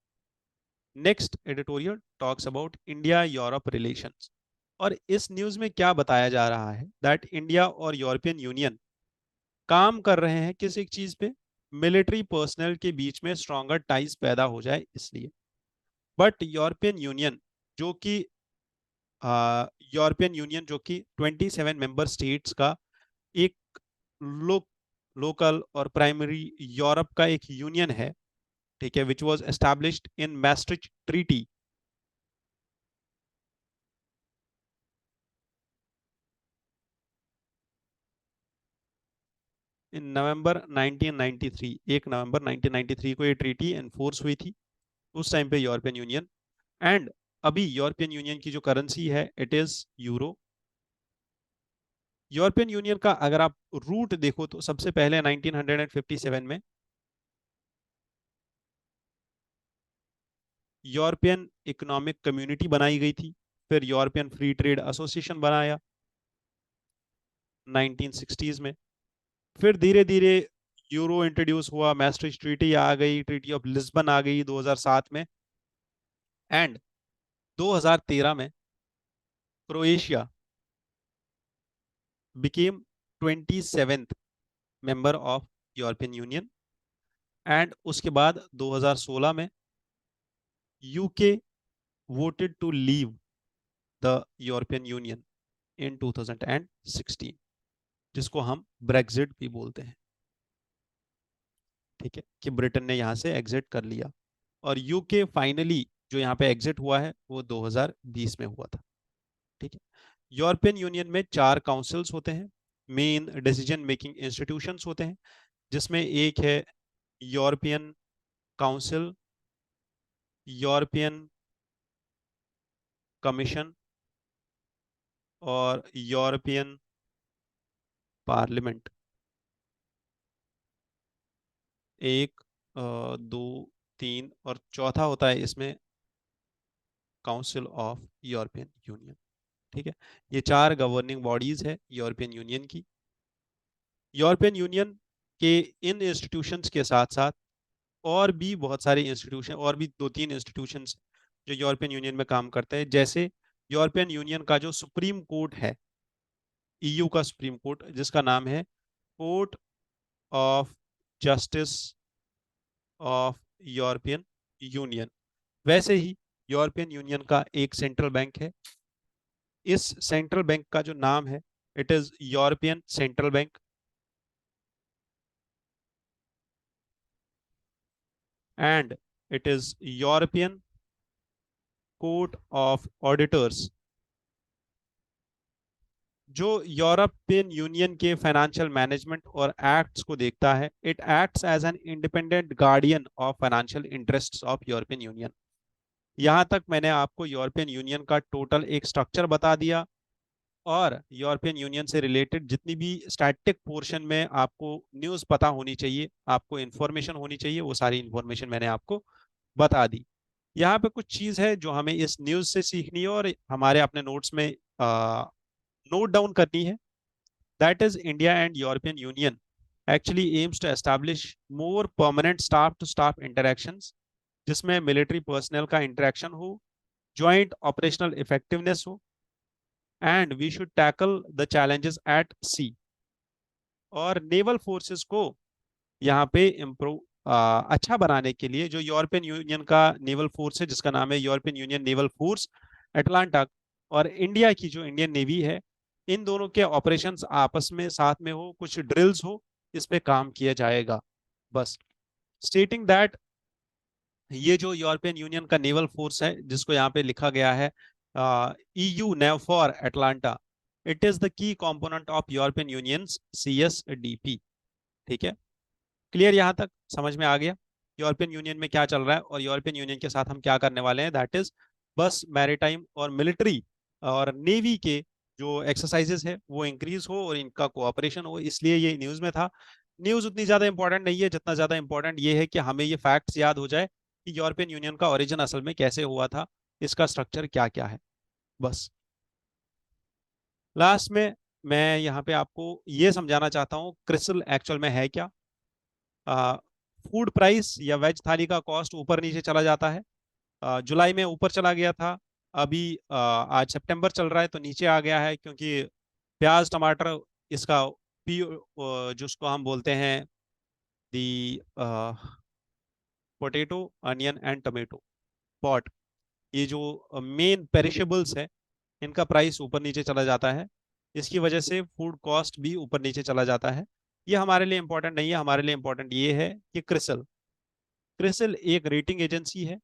A: next editorial talks about India Europe relations, और इस न्यूज में क्या बताया जा रहा है दैट इंडिया और यूरोपियन यूनियन काम कर रहे हैं किस एक चीज पे, मिलिट्री पर्सनल के बीच में स्ट्रॉन्गर टाइज पैदा हो जाए इसलिए। बट यूरोपियन यूनियन जो कि यूरोपियन यूनियन जो कि 27 मेंबर स्टेट्स का एक लो, लोकल और प्राइमरी यूरोप का एक यूनियन है, ठीक है, which was established in Maastricht treaty in November 1993। 1 November 1993 को ये ट्रीटी एनफोर्स हुई थी, उस टाइम पे यूरोपियन यूनियन। एंड अभी यूरोपियन यूनियन की जो करेंसी है it is euro. European Union का अगर आप रूट देखो तो सबसे पहले 1957 में यूरोपियन इकोनॉमिक कम्युनिटी बनाई गई थी, फिर यूरोपियन फ्री ट्रेड एसोसिएशन बनाया 1960s में, फिर धीरे धीरे यूरो इंट्रोड्यूस हुआ, मैस्ट्रिच ट्रीटी आ गई, ट्रीटी ऑफ लिस्बन आ गई 2007 में, एंड 2013 में Croatia became 27th member of European Union. And उसके बाद 2016 में UK voted to leave the European Union in 2016, जिसको हम ब्रेक्जिट भी बोलते हैं। ठीक है, कि ब्रिटेन ने यहाँ से एग्जिट कर लिया, और यूके फाइनली जो यहाँ पे एग्जिट हुआ है वो 2020 में हुआ था। ठीक है, यूरोपियन यूनियन में 4 काउंसिल्स होते हैं, मेन डिसीजन मेकिंग इंस्टीट्यूशंस होते हैं, जिसमें एक है यूरोपियन काउंसिल, यूरोपियन कमीशन और यूरोपियन पार्लियामेंट। एक, दो, तीन, और चौथा होता है इसमें काउंसिल ऑफ यूरोपियन यूनियन। ठीक है, ये 4 गवर्निंग बॉडीज है यूरोपियन यूनियन की। यूरोपियन यूनियन के इन इंस्टीट्यूशंस के साथ साथ और भी बहुत सारे इंस्टीट्यूशन, और भी 2-3 इंस्टीट्यूशंस जो यूरोपियन यूनियन में काम करते हैं, जैसे यूरोपियन यूनियन का जो सुप्रीम कोर्ट है, ईयू का सुप्रीम कोर्ट, जिसका नाम है court of justice of European union. वैसे ही यूरोपियन यूनियन का एक सेंट्रल बैंक है। इस सेंट्रल बैंक का जो नाम है, it is European Central Bank. And it is European Court of Auditors, जो यूरोपियन यूनियन के फाइनेंशियल मैनेजमेंट और एक्ट्स को देखता है। It acts as an independent guardian of financial interests of European Union. यहाँ तक मैंने आपको यूरोपियन यूनियन का टोटल एक स्ट्रक्चर बता दिया, और यूरोपियन यूनियन से रिलेटेड जितनी भी स्टैटिक पोर्शन में आपको न्यूज़ पता होनी चाहिए, आपको इन्फॉर्मेशन होनी चाहिए, वो सारी इन्फॉर्मेशन मैंने आपको बता दी। यहाँ पे कुछ चीज़ है जो हमें इस न्यूज़ से सीखनी है और हमारे अपने नोट्स में नोट डाउन करनी है। That is India and European union actually aims to establish more permanent staff to staff interactions, जिसमें मिलिट्री पर्सनल का इंटरेक्शन हो, ज्वाइंट ऑपरेशनल इफेक्टिवनेस हो, and we should tackle the challenges at sea. और नेवल फोर्सेस को यहाँ पे इम्प्रूव अच्छा बनाने के लिए जो यूरोपियन यूनियन का नेवल फोर्स है, जिसका नाम है European union naval force Atlanta, और इंडिया की जो इंडियन नेवी है, इन दोनों के ऑपरेशंस आपस में साथ में हो, कुछ ड्रिल्स हो, इस पे काम किया जाएगा। बस स्टेटिंग दैट ये जो यूरोपियन यूनियन का नेवल फोर्स है, जिसको यहाँ पे लिखा गया है EU NAVFOR Atalanta, it is the key component of European Union CSDP। ठीक है, क्लियर? यहाँ तक समझ में आ गया यूरोपियन यूनियन में क्या चल रहा है और यूरोपियन यूनियन के साथ हम क्या करने वाले हैं। दैट इज बस मैरीटाइम और मिलिट्री और नेवी के जो एक्सरसाइजेस है वो इंक्रीज हो और इनका कोऑपरेशन हो, इसलिए ये न्यूज़ में था। न्यूज़ उतनी ज़्यादा इंपॉर्टेंट नहीं है, जितना ज़्यादा इंपॉर्टेंट ये है कि हमें ये फैक्ट्स याद हो जाए कि यूरोपियन यूनियन का ओरिजिन असल में कैसे हुआ था, इसका स्ट्रक्चर क्या क्या है। बस लास्ट में मैं यहाँ पे आपको ये समझाना चाहता हूँ क्रिसिल एक्चुअल में है क्या। फूड प्राइस या वेज थाली का कॉस्ट ऊपर नीचे चला जाता है। जुलाई में ऊपर चला गया था, अभी आज सितंबर चल रहा है तो नीचे आ गया है, क्योंकि प्याज टमाटर इसका जिसको हम बोलते हैं the potato onion and tomato pot, ये जो मेन पेरिशेबल्स है, इनका प्राइस ऊपर नीचे चला जाता है। इसकी वजह से फूड कॉस्ट भी ऊपर नीचे चला जाता है। ये हमारे लिए इंपॉर्टेंट नहीं है, हमारे लिए इंपॉर्टेंट ये है कि क्रिसल क्रिसल एक रेटिंग एजेंसी है।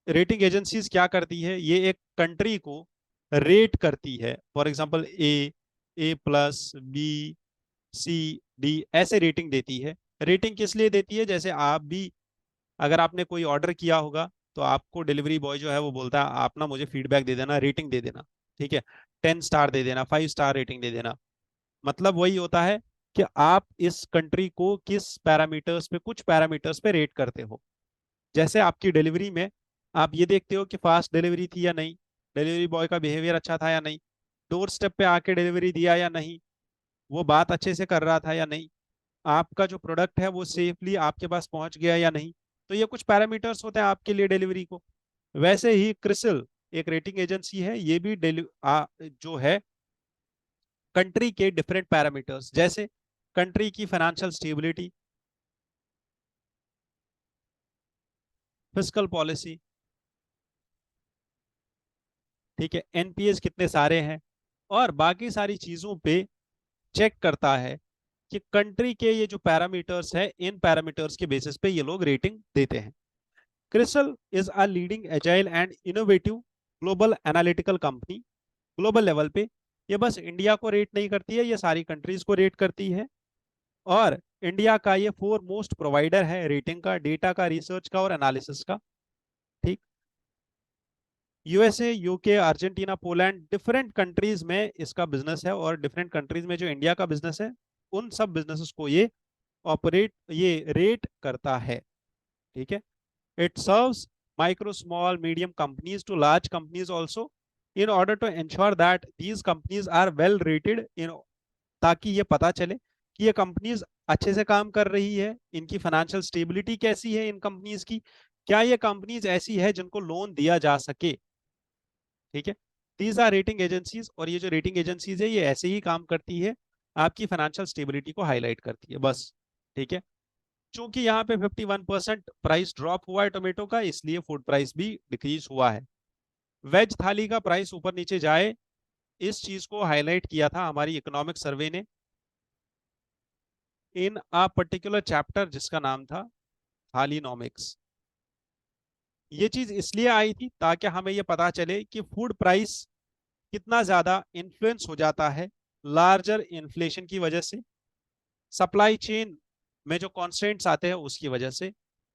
A: रेटिंग एजेंसीज क्या करती है, ये एक कंट्री को रेट करती है। For example A+, B, C, D ऐसे रेटिंग देती है। रेटिंग किस लिए देती है, जैसे आप भी अगर आपने कोई ऑर्डर किया होगा तो आपको डिलीवरी बॉय जो है वो बोलता है आप ना मुझे फीडबैक दे देना, रेटिंग दे देना। ठीक है, 10 स्टार दे देना, 5 स्टार रेटिंग दे देना। मतलब वही होता है कि आप इस कंट्री को किस पैरामीटर्स पे, कुछ पैरामीटर्स पे रेट करते हो। जैसे आपकी डिलीवरी में आप ये देखते हो कि फास्ट डिलीवरी थी या नहीं, डिलीवरी बॉय का बिहेवियर अच्छा था या नहीं, डोर स्टेप पे आके डिलीवरी दिया या नहीं, वो बात अच्छे से कर रहा था या नहीं, आपका जो प्रोडक्ट है वो सेफली आपके पास पहुंच गया या नहीं। तो ये कुछ पैरामीटर्स होते हैं आपके लिए डिलीवरी को। वैसे ही क्रिसिल एक रेटिंग एजेंसी है, ये भी जो है कंट्री के डिफरेंट पैरामीटर्स, जैसे कंट्री की फाइनेंशियल स्टेबिलिटी, फिस्कल पॉलिसी, ठीक है, एनपीएस कितने सारे हैं, और बाकी सारी चीजों पे चेक करता है कि कंट्री के ये जो पैरामीटर्स है, इन पैरामीटर्स के बेसिस पे ये लोग रेटिंग देते हैं। CRISIL is a leading agile and innovative global analytical company. Global level पे ये बस इंडिया को रेट नहीं करती है, ये सारी कंट्रीज को रेट करती है। और इंडिया का ये 4 मोस्ट प्रोवाइडर है रेटिंग का, डेटा का, रिसर्च का और एनालिसिस का। ठीक, USA, UK, Argentina, Poland, different countries में इसका बिजनेस है, और डिफरेंट कंट्रीज में जो इंडिया का बिजनेस है, उन सब बिजनेसेस को ये रेट करता है। ठीक है, it serves micro, small, medium companies to large companies also in order to ensure that these companies are well rated in, ताकि ये पता चले कि ये कंपनीज अच्छे से काम कर रही है, इनकी फाइनेंशियल स्टेबिलिटी कैसी है इन कंपनीज की, क्या ये कंपनीज ऐसी है जिनको लोन दिया जा सके। ठीक है, दीज आर रेटिंग एजेंसीज, और ये जो रेटिंग एजेंसीज है ये ऐसे ही काम करती है, आपकी फाइनेंशियल स्टेबिलिटी को हाईलाइट करती है बस। ठीक है, चूंकि यहाँ पे 51% प्राइस ड्रॉप हुआ है टोमेटो का, इसलिए फूड प्राइस भी डिक्रीज हुआ है। वेज थाली का प्राइस ऊपर नीचे जाए, इस चीज को हाईलाइट किया था हमारी इकोनॉमिक सर्वे ने इन अ पर्टिकुलर चैप्टर जिसका नाम था थालीनॉमिक्स। ये चीज इसलिए आई थी ताकि हमें ये पता चले कि फूड प्राइस कितना ज्यादा इन्फ्लुएंस हो जाता है लार्जर इन्फ्लेशन की वजह से, सप्लाई चेन में जो कॉन्स्टेंट्स आते हैं उसकी वजह से,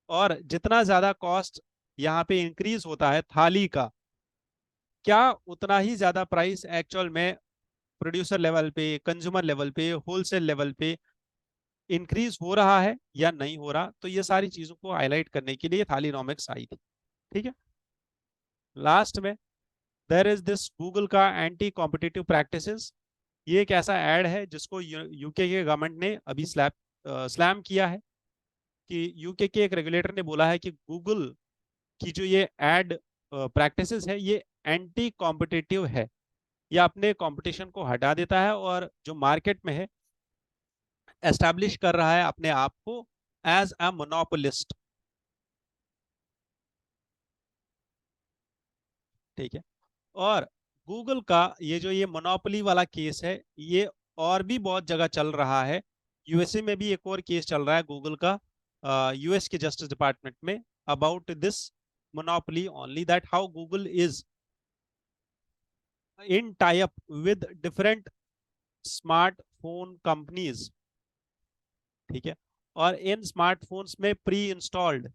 A: और जितना ज्यादा कॉस्ट यहाँ पे इंक्रीज होता है थाली का, क्या उतना ही ज्यादा प्राइस एक्चुअल में प्रोड्यूसर लेवल पे, कंज्यूमर लेवल पे, होलसेल लेवल पे इंक्रीज हो रहा है या नहीं हो रहा। तो ये सारी चीजों को हाईलाइट करने के लिए थालीनॉमिक्स आई थी। ठीक है, लास्ट में देयर इज दिस गूगल का एंटी कॉम्पिटिटिव प्रैक्टिसेस। ये एक ऐसा एड है जिसको यूके के गवर्नमेंट ने अभी स्लैम किया है, कि यूके के एक रेगुलेटर ने बोला है कि गूगल की जो ये एड प्रैक्टिसेस है ये एंटी कॉम्पिटिटिव है, या अपने कंपटीशन को हटा देता है, और जो मार्केट में है एस्टैब्लिश कर रहा है अपने आप को एज अ मोनोपोलिस्ट। ठीक है, और गूगल का ये मोनोपोली वाला केस है, ये और भी बहुत जगह चल रहा है। यूएसए में भी एक और केस चल रहा है गूगल का, यूएस के जस्टिस डिपार्टमेंट में, about this monopoly only, that how Google is in tie up with different smartphone companies. ठीक है, और इन स्मार्टफोन्स में प्री इंस्टॉल्ड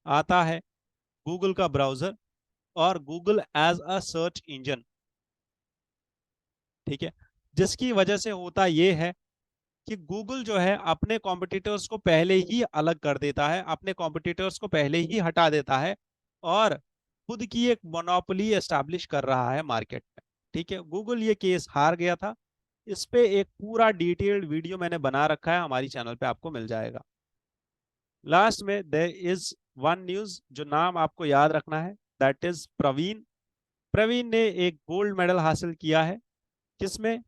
A: आता है गूगल का ब्राउजर और Google as a search engine. ठीक है, जिसकी वजह से होता यह है कि गूगल जो है अपने कॉम्पिटिटर्स को पहले ही अलग कर देता है, अपने कॉम्पिटिटर्स को पहले ही हटा देता है, और खुद की एक मोनोपोली एस्टैब्लिश कर रहा है मार्केट में। ठीक है, गूगल ये केस हार गया था, इस पे एक पूरा डिटेल्ड वीडियो मैंने बना रखा है, हमारी चैनल पे आपको मिल जाएगा। लास्ट में देयर इज वन न्यूज जो नाम आपको याद रखना है, दैट इज प्रवीण। प्रवीण ने एक गोल्ड मेडल हासिल किया है, किसमें,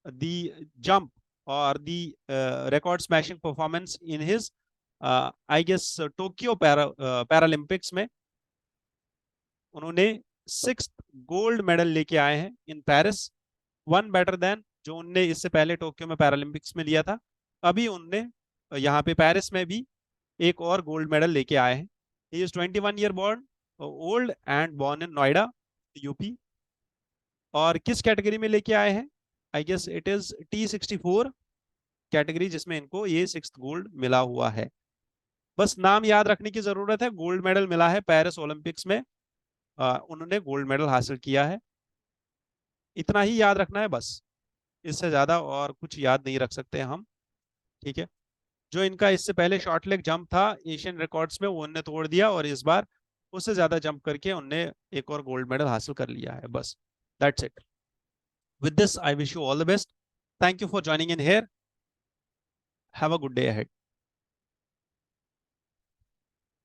A: दी जंप और the record smashing performance in his I guess Tokyo Paralympics में। उन्होंने 6th गोल्ड मेडल लेके आए हैं in Paris, one better than जो उनने इससे पहले टोक्यो में पैरालंपिक्स में लिया था। अभी उनने यहाँ पे पेरिस में भी एक और गोल्ड मेडल लेके आए हैं। He is 21 year born old and born in Noida, UP. और किस कैटेगरी में लेके आए हैं, I guess it is T64 category, जिसमें इनको ये 6th गोल्ड मिला हुआ है। बस नाम याद रखने की जरूरत है, गोल्ड मेडल मिला है पेरिस ओलंपिक्स में, उन्होंने गोल्ड मेडल हासिल किया है, इतना ही याद रखना है बस, इससे ज्यादा और कुछ याद नहीं रख सकते हम। ठीक है, जो इनका इससे पहले शॉर्ट लेग जंप था एशियन रिकॉर्ड्स में, वो उनने तोड़ दिया, और इस बार उससे ज्यादा जंप करके उनने एक और गोल्ड मेडल हासिल कर लिया है बस। That's it. With this, I wish you all the best. Thank you for joining in here. Have a good day ahead.